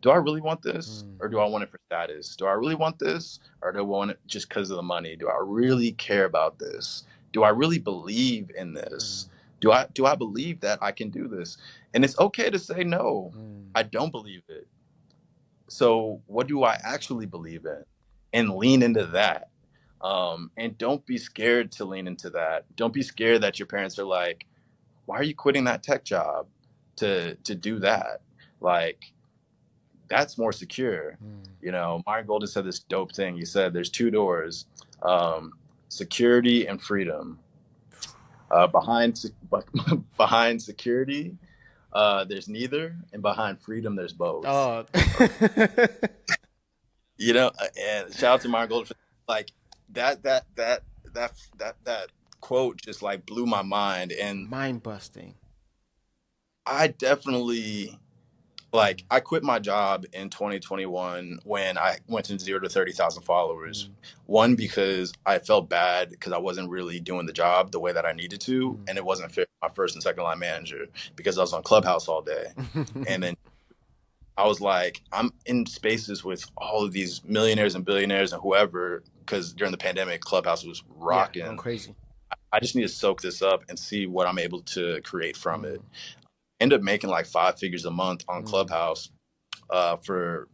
S2: do I really want this
S1: Mm.
S2: or do I want it for status? Do I really want this or do I want it just because of the money? Do I really care about this? Do I really believe in
S1: Mm.
S2: this? Do I believe that I can do this? And it's okay to say no.
S1: Mm.
S2: I don't believe it. So what do I actually believe in? And lean into that. And don't be scared to lean into that. Don't be scared that your parents are like, why are you quitting that tech job to do that? Like that's more secure.
S1: Mm.
S2: Myron Golden said this dope thing. He said there's two doors, um, security and freedom. Behind security, there's neither, and behind freedom, there's both.
S1: Oh.
S2: And shout out to Myron Golden for like that quote just like blew my mind, and
S1: Mind busting.
S2: I definitely like I quit my job in 2021 when I went from 0 to 30,000 followers. One, because I felt bad because I wasn't really doing the job the way that I needed to, and it wasn't fair to my first and second line manager because I was on Clubhouse all day. And then I was like, I'm in spaces with all of these millionaires and billionaires and whoever, because during the pandemic, Clubhouse was
S1: Yeah, going
S2: rocking.
S1: crazy.
S2: I just need to soak this up and see what I'm able to create from it. End up making like 5 figures a month on Clubhouse for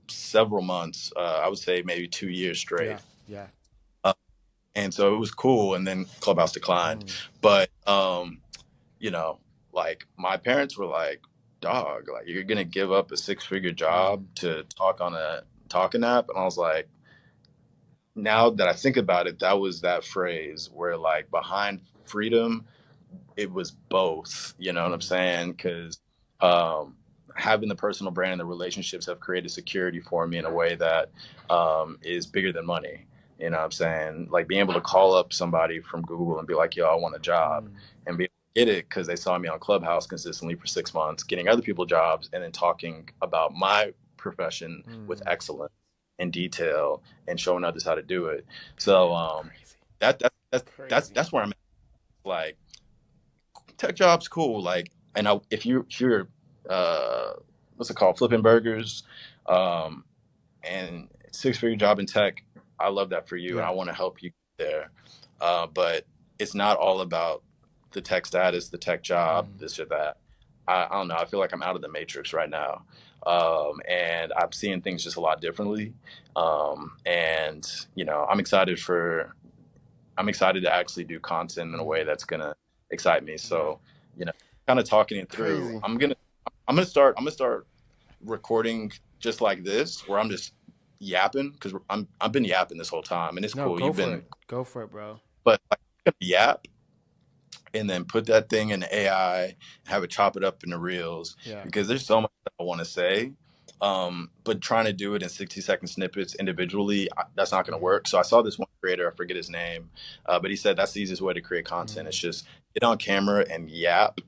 S2: several months. I would say maybe 2 years straight.
S1: Yeah, yeah.
S2: And so it was cool. And then Clubhouse declined, but like my parents were like, "Dog, like you're gonna give up a 6-figure job to talk on a talking app?" And I was like, now that I think about it, that was that phrase where like behind freedom it was both, you know what I'm saying? Because having the personal brand and the relationships have created security for me in a way that is bigger than money. You know what I'm saying? Like being able to call up somebody from Google and be like, yo, I want a job, and be able to get it because they saw me on Clubhouse consistently for 6 months, getting other people jobs, and then talking about my profession with excellence and detail and showing others how to do it. So that's where I'm at. Like, tech job's cool. Like, and if you're what's it called, flipping burgers, and 6-figure job in tech, I love that for you, and I want to help you there. But it's not all about the tech status, the tech job, this or that. I don't know. I feel like I'm out of the matrix right now, and I'm seeing things just a lot differently. And I'm excited to actually do content in a way that's gonna excite me. So, kind of talking it through.
S1: Crazy.
S2: I'm gonna start recording just like this, where I'm just yapping because I've been yapping this whole time, and it's
S1: No,
S2: cool.
S1: go
S2: You've
S1: for
S2: been,
S1: it. Go for it, bro.
S2: but like, I'm gonna yap and then put that thing in AI and have it chop it up into reels
S1: Yeah.
S2: because there's so much that I want to say. But trying to do it in 60-second snippets individually, that's not going to work. So I saw this one creator, I forget his name, but he said that's the easiest way to create content. It's just get on camera and yap,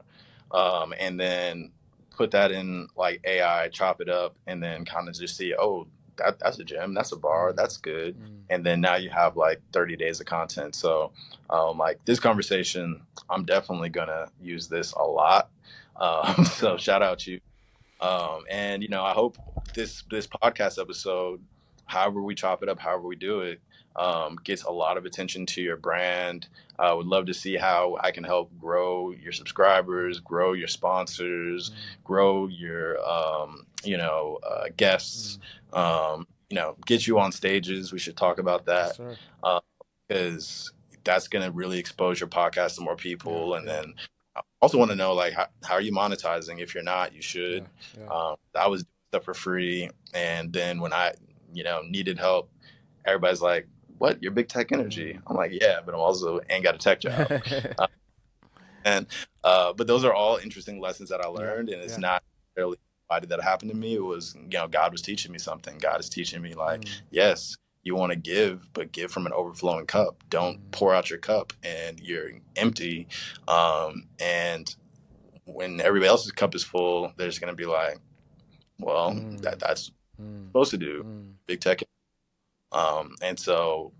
S2: and then put that in like AI, chop it up, and then kind of just see, oh, that's a gem, that's a bar, that's good. And then now you have like 30 days of content. So like this conversation, I'm definitely gonna use this a lot. So shout out to you. And I hope this podcast episode, however we chop it up, however we do it, gets a lot of attention to your brand. I would love to see how I can help grow your subscribers, grow your sponsors, grow your guests. Get you on stages. We should talk about that, because that's going to really expose your podcast to more people. And then I also want to know, like, how are you monetizing? If you're not, you should. I was doing stuff for free, and then when I needed help, everybody's like, what, you're big tech energy? I'm like, yeah, but I'm also ain't got a tech job. But those are all interesting lessons that I learned, and it's not really that happened to me. It was, God was teaching me something. God is teaching me, like, yes, you want to give, but give from an overflowing cup. Don't pour out your cup and you're empty. And when everybody else's cup is full, they're just going to be like, well, that's supposed to do, big tech. And so,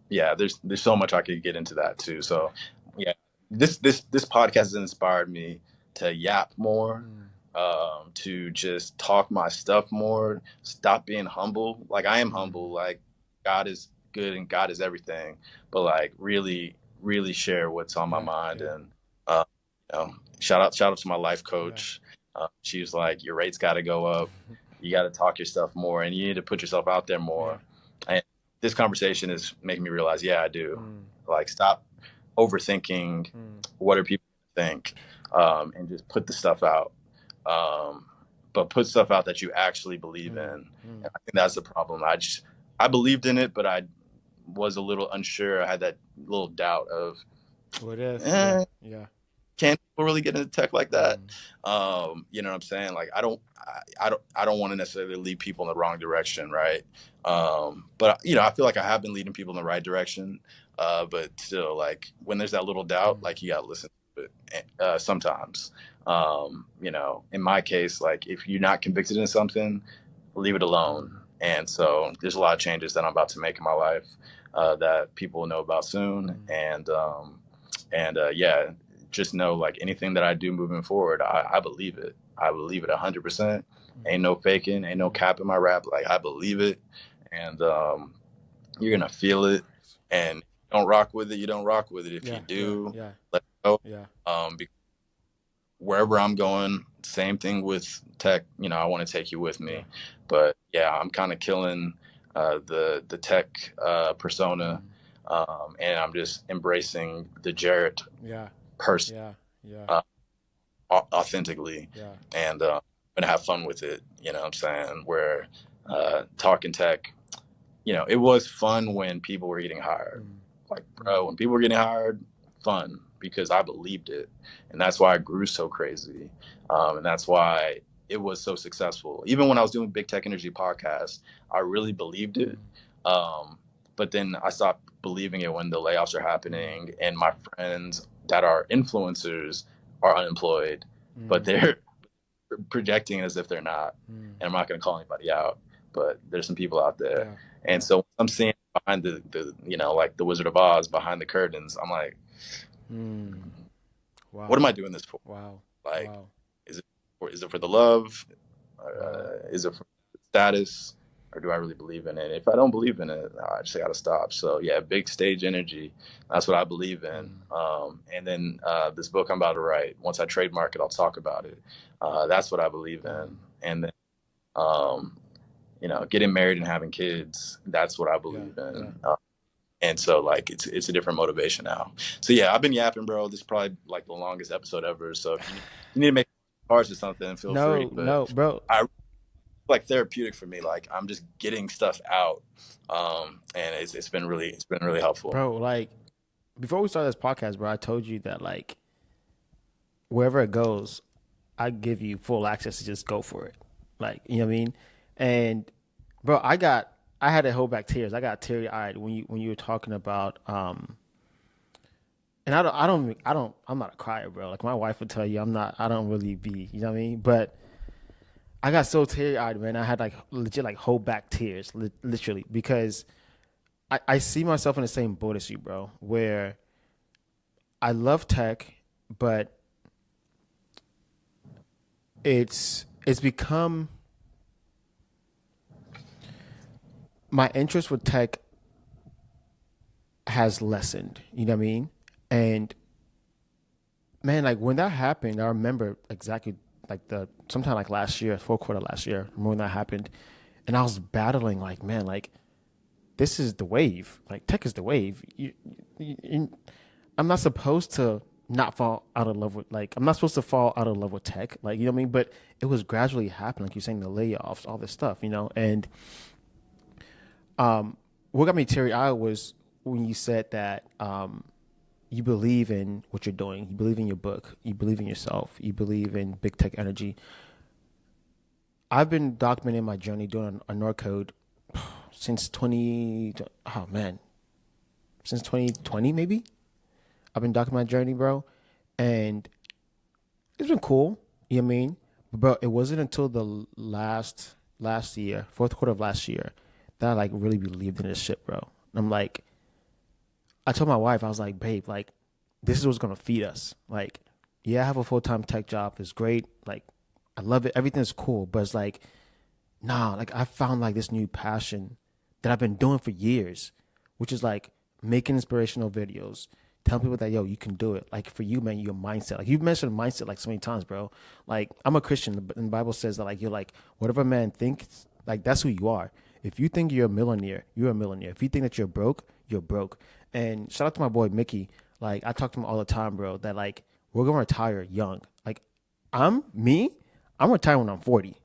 S2: yeah, there's so much I could get into that too. So yeah, this podcast has inspired me to yap more, to just talk my stuff more, stop being humble. Like, I am humble, like God is good and God is everything, but like really, really share what's on my mind. And shout out to my life coach. She was like, your rates got to go up. You got to talk your stuff more, and you need to put yourself out there more. And this conversation is making me realize, yeah, I do. Like, stop overthinking what are people think, and just put the stuff out. But put stuff out that you actually believe in. And I think that's the problem. I believed in it, but I was a little unsure. I had that little doubt of,
S1: what if?
S2: can people really get into tech like that? You know what I'm saying? Like, I don't want to necessarily lead people in the wrong direction, right? But I feel like I have been leading people in the right direction. But still, like, when there's that little doubt, like, you gotta listen to it sometimes. You know, in my case, like if you're not convicted in something, leave it alone. And so there's a lot of changes that I'm about to make in my life that people will know about soon. Yeah, just know like anything that I do moving forward, I believe it. I believe it 100%. Ain't no faking, ain't no cap in my rap. Like I believe it, and you're gonna feel it. And if you don't rock with it, you don't rock with it. If you do, let it go. Because wherever I'm going, same thing with tech. You know, I want to take you with me. But yeah, I'm kind of killing the tech persona, and I'm just embracing the Jarrett person authentically, and gonna have fun with it. You know what I'm saying? Where talking tech, you know, it was fun when people were getting hired. Like, bro, when people were getting hired, fun because I believed it, and that's why I grew so crazy, and that's why it was so successful. Even when I was doing Big Tech Energy podcast, I really believed it, but then I stopped believing it when the layoffs are happening, and my friends that are influencers are unemployed, but they're projecting as if they're not. And I'm not going to call anybody out, but there's some people out there. And so I'm seeing behind the you know, like the Wizard of Oz behind the curtains, I'm like, what am I doing this for? Like, is it for the love? Is it for status? Or do I really believe in it? If I don't believe in it, I just got to stop. So yeah, big stage energy. That's what I believe in. And then this book I'm about to write, once I trademark it, I'll talk about it. That's what I believe in. And then, you know, getting married and having kids, that's what I believe in. And so like, it's a different motivation now. So yeah, I've been yapping, bro. This is probably like the longest episode ever. So if you need to make cards or something, feel free. But
S1: no, bro.
S2: Like therapeutic for me. Like I'm just getting stuff out, and it's been really helpful,
S1: bro. Like before we started this podcast, bro, I told you that like wherever it goes, I give you full access to just go for it. Like you know what I mean? And bro, I had to hold back tears. I got teary eyed when you were talking about and I'm not a crier, bro. Like my wife would tell you I don't really be, you know what I mean? But I got so teary eyed, man. I had like legit like hold back tears, literally, because I see myself in the same boat as you, bro. Where I love tech, but it's become my interest with tech has lessened. You know what I mean? And man, like when that happened, I remember exactly like sometime like last year, fourth quarter last year, when that happened, and I was battling like, man, like this is the wave. Like tech is the wave. I'm not supposed to not fall out of love with I'm not supposed to fall out of love with tech. Like you know what I mean? But it was gradually happening. Like you're saying, the layoffs, all this stuff, you know. And what got me teary-eyed was when you said that you believe in what you're doing. You believe in your book. You believe in yourself. You believe in big tech energy. I've been documenting my journey doing a Annor code since 2020 maybe. I've been documenting my journey, bro, and it's been cool. You know what I mean? But it wasn't until the last year, fourth quarter of last year, that I like really believed in this shit, bro. And I'm like, I told my wife, I was like, babe, like, this is what's gonna feed us. Like, yeah, I have a full-time tech job. It's great. Like, I love it. Everything's cool. But it's like, nah, like I found like this new passion that I've been doing for years, which is like making inspirational videos, telling people that, yo, you can do it. Like for you, man, your mindset. Like you've mentioned mindset like so many times, bro. Like I'm a Christian, and the Bible says that like you're like, whatever a man thinks, like that's who you are. If you think you're a millionaire, you're a millionaire. If you think that you're broke, you're broke. And shout out to my boy Mickey. Like I talk to him all the time, bro, that like we're gonna retire young. Like I'm retiring when I'm 40.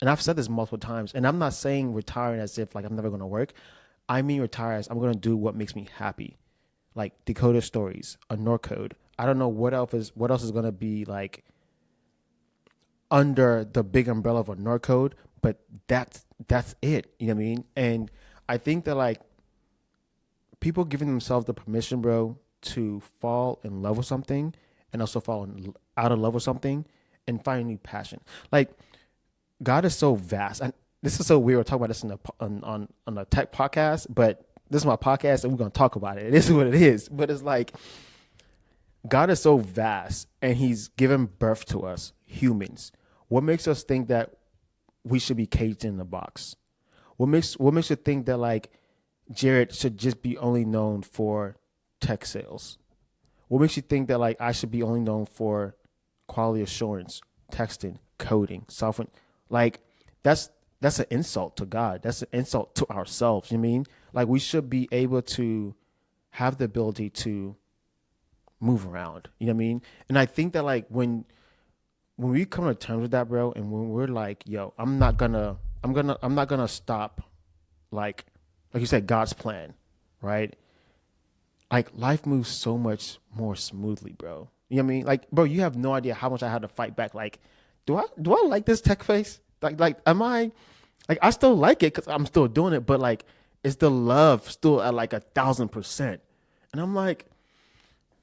S1: And I've said this multiple times. And I'm not saying retiring as if like I'm never gonna work. I mean retire as I'm gonna do what makes me happy. Like Decoded Stories, Annor code. I don't know what else is gonna be like under the big umbrella of Annor code, but that's it. You know what I mean? And I think that like people giving themselves the permission, bro, to fall in love with something and also falling out of love with something and finding new passion. Like God is so vast, and this is so weird. We're talking about this in on a tech podcast, but this is my podcast, and we're gonna talk about it. It is what it is. But it's like God is so vast, and He's given birth to us humans. What makes us think that we should be caged in a box? What makes you think that like Jarrett should just be only known for tech sales? What makes you think that like I should be only known for quality assurance, texting, coding, software? Like that's that's an insult to God. That's an insult to ourselves. You mean like we should be able to have the ability to move around. You know what I mean? And I think that like when we come to terms with that, bro, and when we're like, yo, I'm not gonna stop like you said, God's plan, right? Like life moves so much more smoothly, bro. You know what I mean? Like, bro, you have no idea how much I had to fight back. Like, do I like this tech face? Like, am I like I still like it because I'm still doing it, but like, is the love still at like 1,000%? And I'm like,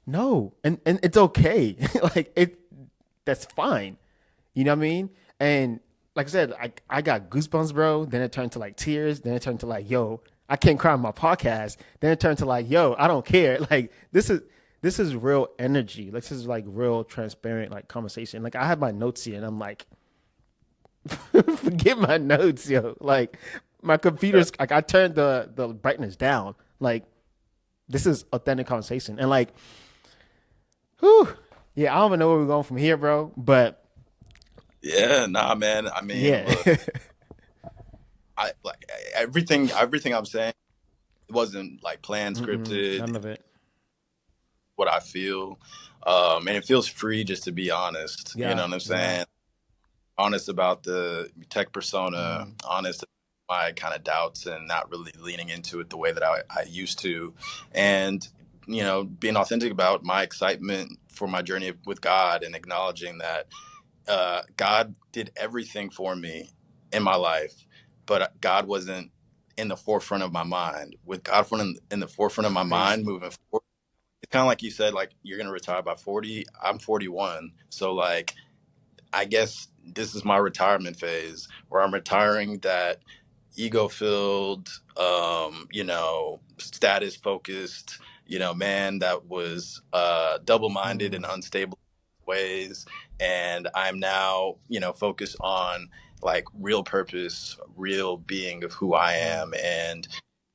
S1: no, and it's okay. Like that's fine. You know what I mean? And like I said, I got goosebumps, bro. Then it turned to like tears. Then it turned to like, yo, I can't cry on my podcast. Then it turned to like, yo, I don't care. Like this is real energy. Like this is like real transparent like conversation. Like I have my notes here, and I'm like, forget my notes, yo. Like my computer's like I turned the brightness down. Like this is authentic conversation, and like, whew, yeah, I don't even know where we're going from here, bro. But
S2: Yeah, nah, man. I mean,
S1: yeah.
S2: look, I like everything I'm saying wasn't like planned, scripted.
S1: None of it.
S2: What I feel, and it feels free just to be honest. You know
S1: Yeah,
S2: what I'm
S1: yeah.
S2: saying? Honest about the tech persona, honest about my kind of doubts, and not really leaning into it the way that I used to, and being authentic about my excitement for my journey with God, and acknowledging that God did everything for me in my life, but God wasn't in the forefront of my mind. With God in the forefront of my mind
S1: Crazy.
S2: moving forward, it's kind of like you said, like you're gonna retire by 40. I'm 41, so like I guess this is my retirement phase where I'm retiring that ego filled, status focused, man that was double minded and unstable ways. And I'm now, focused on like real purpose, real being of who I am. And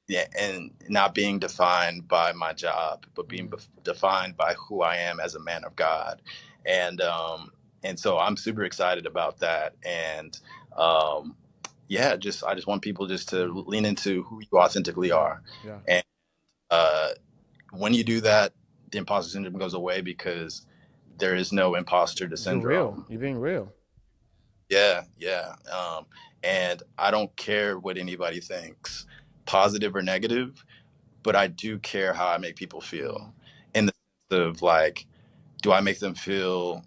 S2: yeah, and not being defined by my job, but being defined by who I am as a man of God. And so I'm super excited about that. And yeah, just I just want people just to lean into who you authentically
S1: Yeah,
S2: are.
S1: yeah.
S2: And uh, when you do that, the imposter syndrome goes away because there is no imposter
S1: You're real.
S2: syndrome.
S1: You're being real.
S2: Yeah, yeah. And I don't care what anybody thinks, positive or negative, but I do care how I make people feel, in the sense of like, do I make them feel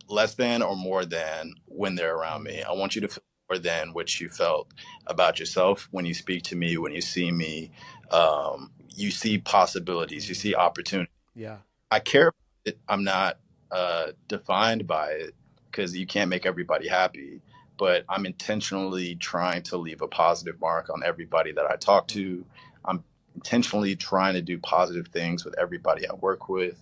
S2: less than or more than when they're around me? I want you to feel more than what you felt about yourself when you speak to me, when you see me. You see possibilities, you see opportunity.
S1: Yeah.
S2: I care about it. I'm not defined by it because you can't make everybody happy. But I'm intentionally trying to leave a positive mark on everybody that I talk to. I'm intentionally trying to do positive things with everybody I work with.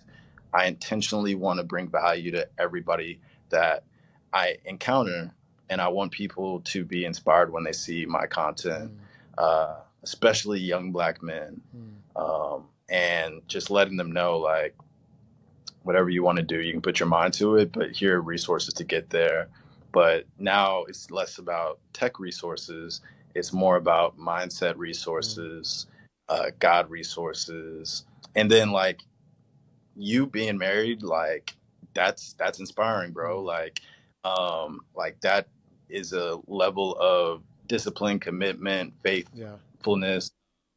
S2: I intentionally want to bring value to everybody that I encounter. And I want people to be inspired when they see my content, especially young Black men. And just letting them know, like, whatever you want to do, you can put your mind to it, but here are resources to get there. But now it's less about tech resources, it's more about mindset resources, God resources. And then like you being married, like that's inspiring, bro. Like that is a level of discipline, commitment,
S1: Yeah.
S2: faithfulness,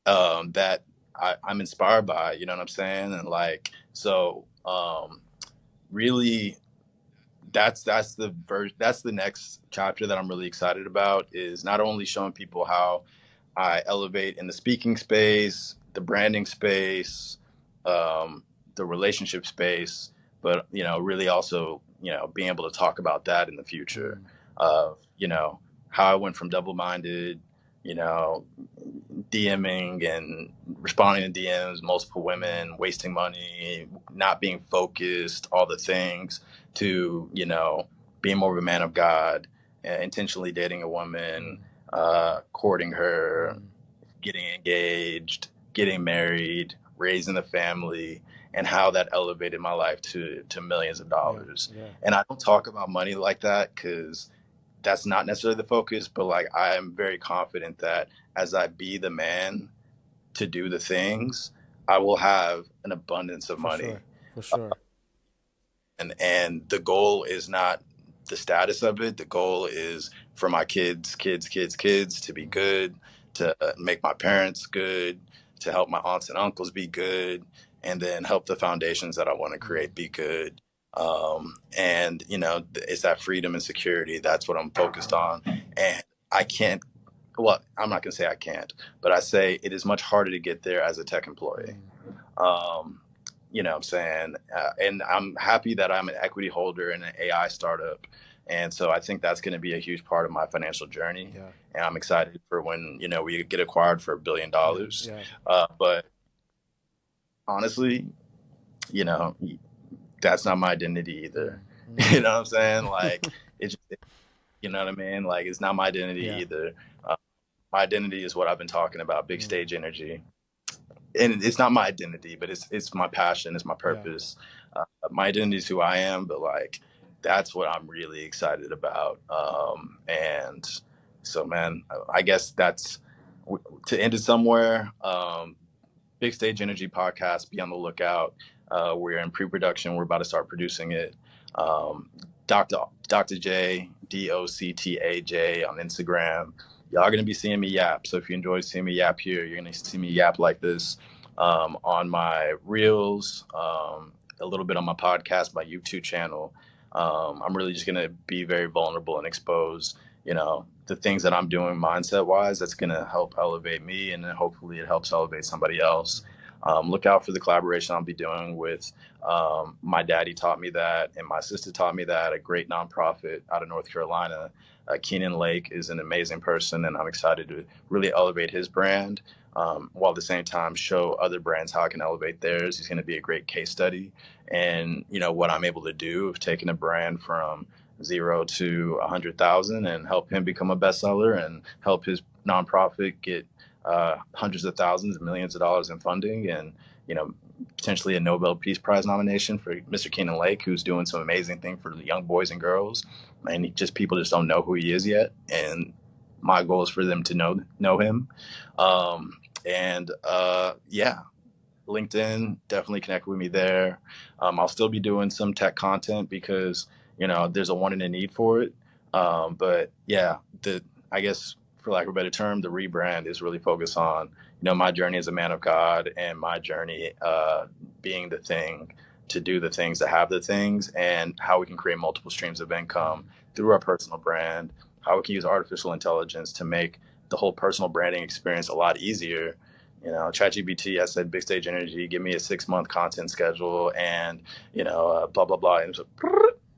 S2: that I'm inspired by, you know what I'm saying? And like, so really that's the next chapter that I'm really excited about, is not only showing people how I elevate in the speaking space, the branding space, the relationship space, but, really also, being able to talk about that in the future
S1: Mm.
S2: of, how I went from double-minded, you know, DMing and responding to DMs, multiple
S1: Mm.
S2: women, wasting money, not being focused, all the things, to, being more of a man of God, intentionally dating a woman,
S1: Mm.
S2: courting her,
S1: Mm.
S2: getting engaged, getting married, raising a family, and how that elevated my life to millions of
S1: Yeah.
S2: dollars.
S1: Yeah.
S2: And I don't talk about money like that because that's not necessarily the focus, but like I am very confident that as I be the man to do the things, I will have an abundance of
S1: For
S2: money.
S1: sure. For sure.
S2: And the goal is not the status of it. The goal is for my kids to be
S1: Mm.
S2: good, to make my parents good, to help my aunts and uncles be good, and then help the foundations that I want to
S1: Mm.
S2: create be good. And it's that freedom and security. That's what I'm focused on. And I can't. Well, I'm not gonna say I can't, but I say it is much harder to get there as a tech employee.
S1: Mm.
S2: Um, what I'm saying? And I'm happy that I'm an equity holder in an AI startup. And so I think that's going to be a huge part of my financial journey.
S1: Yeah.
S2: And I'm excited for when, we get acquired for $1 billion.
S1: Yeah. Yeah.
S2: But honestly, you know, that's not my identity either.
S1: Mm. Mm.
S2: You know what I'm saying? Like, it's just, you know what I mean? Like, it's not my identity
S1: Yeah.
S2: either. My identity is what I've been talking about, big
S1: Mm.
S2: stage energy. And it's not my identity, but it's my passion, it's my
S1: Yeah.
S2: purpose. My identity is who I am, but like that's what I'm really excited about. And so, man, I guess that's to end it somewhere. Big Stage Energy podcast. Be on the lookout. We're in pre-production. We're about to start producing it. Um, Dr. J, DOCTAJ on Instagram. Y'all gonna be seeing me yap. So if you enjoy seeing me yap here, you're gonna see me yap like this on my reels, a little bit on my podcast, my YouTube channel. I'm really just gonna be very vulnerable and expose, the things that I'm doing mindset wise. That's gonna help elevate me, and then hopefully it helps elevate somebody else. Look out for the collaboration I'll be doing with my daddy taught me that, and my sister taught me that. A great nonprofit out of North Carolina. Keenan Lake is an amazing person, and I'm excited to really elevate his brand, while at the same time show other brands how I can elevate theirs. He's going to be a great case study. And, what I'm able to do of taking a brand from zero to 100,000 and help him become a bestseller and help his nonprofit get hundreds of thousands, millions of dollars in funding, and, potentially a Nobel Peace Prize nomination for Mr. Keenan Lake, who's doing some amazing thing for the young boys and girls. And people just don't know who he is yet. And my goal is for them to know him. And yeah, LinkedIn, definitely connect with me there. I'll still be doing some tech content because there's a want and a need for it. But yeah, I guess for lack of a better term, the rebrand is really focused on my journey as a man of God, and my journey being the thing to do the things to have the things, and how we can create multiple streams of income through our personal brand. How we can use artificial intelligence to make the whole personal branding experience a lot easier. ChatGPT, I said, big stage energy, give me a 6-month content schedule, and blah blah blah. And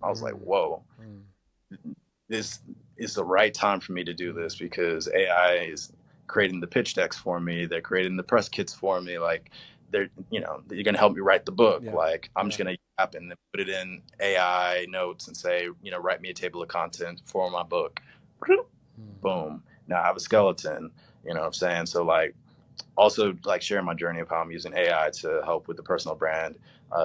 S2: I was like,
S1: Mm.
S2: whoa,
S1: Mm.
S2: this is the right time for me to do this, because AI is creating the pitch decks for me. They're creating the press kits for me. Like you're going to help me write the book.
S1: Yeah.
S2: Like I'm
S1: Yeah.
S2: just going to yap and then put it in AI notes and say, write me a table of content for my book.
S1: Mm.
S2: Boom. Now I have a skeleton, you know what I'm saying? So like, also like sharing my journey of how I'm using AI to help with the personal brand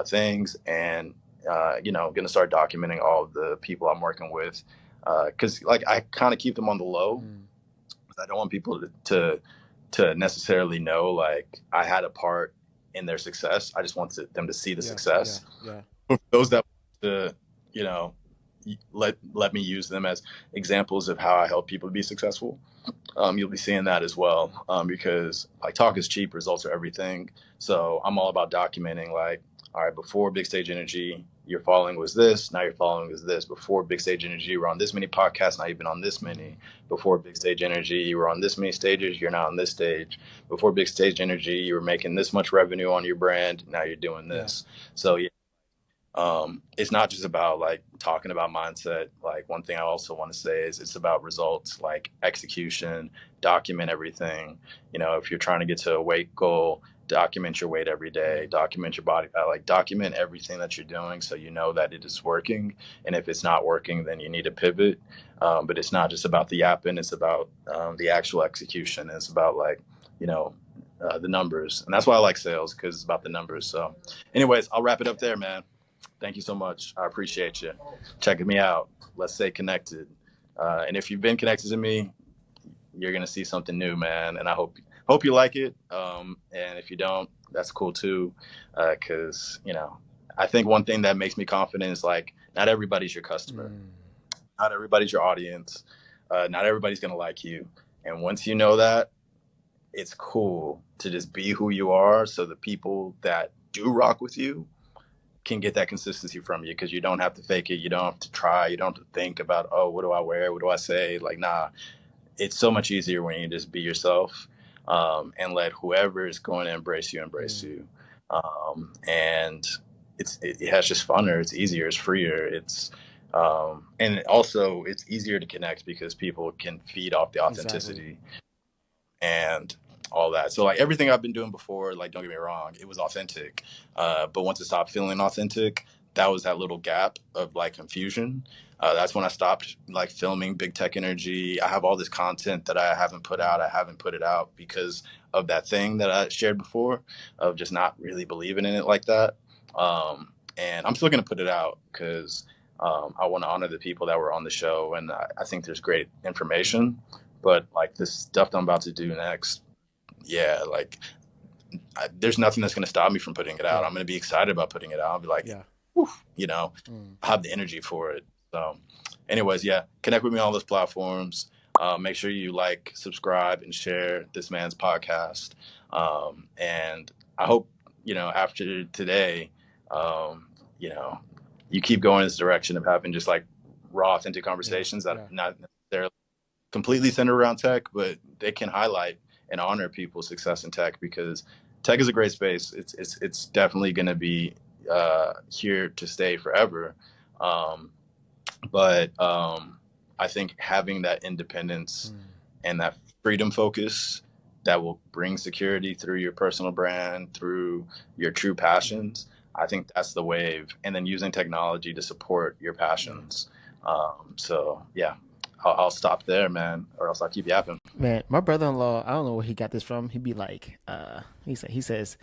S2: things, and going to start documenting all of the people I'm working with, because like I kind of keep them on the low.
S1: Mm.
S2: I don't want people to necessarily know like I had a part in their success. I just want them to see the
S1: Yeah. Yeah.
S2: success.
S1: Yeah.
S2: For those that want to, let me use them as examples of how I help people be successful. You'll be seeing that as well, because like talk is cheap, results are everything. So I'm all about documenting like, all right, before Big Stage Energy, your following was this. Now your following is this. Before Big Stage Energy, you were on this many podcasts. Now you've been on this many. Before Big Stage Energy, you were on this many stages. You're now on this stage. Before Big Stage Energy, you were making this much revenue on your brand. Now you're doing
S1: Yeah.
S2: this. So yeah, It's not just about like talking about mindset. Like one thing I also want to say is it's about results, like execution, document everything. You know, if you're trying to get to a weight goal, document your weight every day, document your body, like document everything that you're doing so you know that it is working. And if it's not working, then you need to pivot. But it's not just about the yapping, it's about the actual execution. It's about like, you know, the numbers. And that's why I like sales, because it's about the numbers. So, anyways, I'll wrap it up there, man. Thank you so much. I appreciate you checking me out. Let's stay connected. And if you've been connected to me, you're gonna see something new, man. And I hope you like it. And if you don't, that's cool too. Because you know, I think one thing that makes me confident is like not everybody's your customer, not everybody's your audience, not everybody's gonna like you. And once you know that, it's cool to just be who you are. So the people that do rock with you can get that consistency from you, because you don't have to fake it. You don't have to try. You don't have to think about, oh, what do I wear? What do I say? Like, nah, it's so much easier when you just be yourself, and let whoever is going to embrace you. And it has just funner. It's easier. It's freer. And also it's easier to connect because people can feed off the
S1: Exactly.
S2: authenticity and all that. So like everything I've been doing before, like don't get me wrong, it was authentic. But once it stopped feeling authentic, that was that little gap of like confusion. That's when I stopped like filming Big Tech Energy. I have all this content that I haven't put out. I haven't put it out because of that thing that I shared before, of just not really believing in it like that. And I'm still gonna put it out because I want to honor the people that were on the show, and I think there's great information. But like this stuff that I'm about to do next, yeah, like there's nothing that's going to stop me from putting it out.
S1: Yeah.
S2: I'm going to be excited about putting it out. I'll be like,
S1: Yeah.
S2: whew, you know, I have the energy for it. So, anyways, yeah, connect with me on all those platforms. Make sure you like, subscribe, and share this man's podcast. And I hope, you know, after today, you know, you keep going in this direction of having just like raw, authentic
S1: Yeah.
S2: conversations that
S1: Yeah.
S2: not necessarily completely centered around tech, but they can highlight and honor people's success in tech, because tech is a great space. It's definitely going to be here to stay forever. Um, but I think having that independence and that freedom focus that will bring security through your personal brand, through your true passions, I think that's the wave. And then using technology to support your passions. So yeah, I'll stop there, man, or else I'll keep yapping.
S1: Man, my brother-in-law, I don't know where he got this from. He'd be like, he says,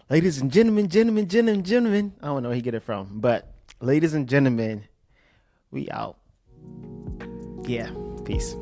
S1: ladies and gentlemen, gentlemen, gentlemen, gentlemen. I don't know where he get it from, but ladies and gentlemen, we out. Yeah, peace.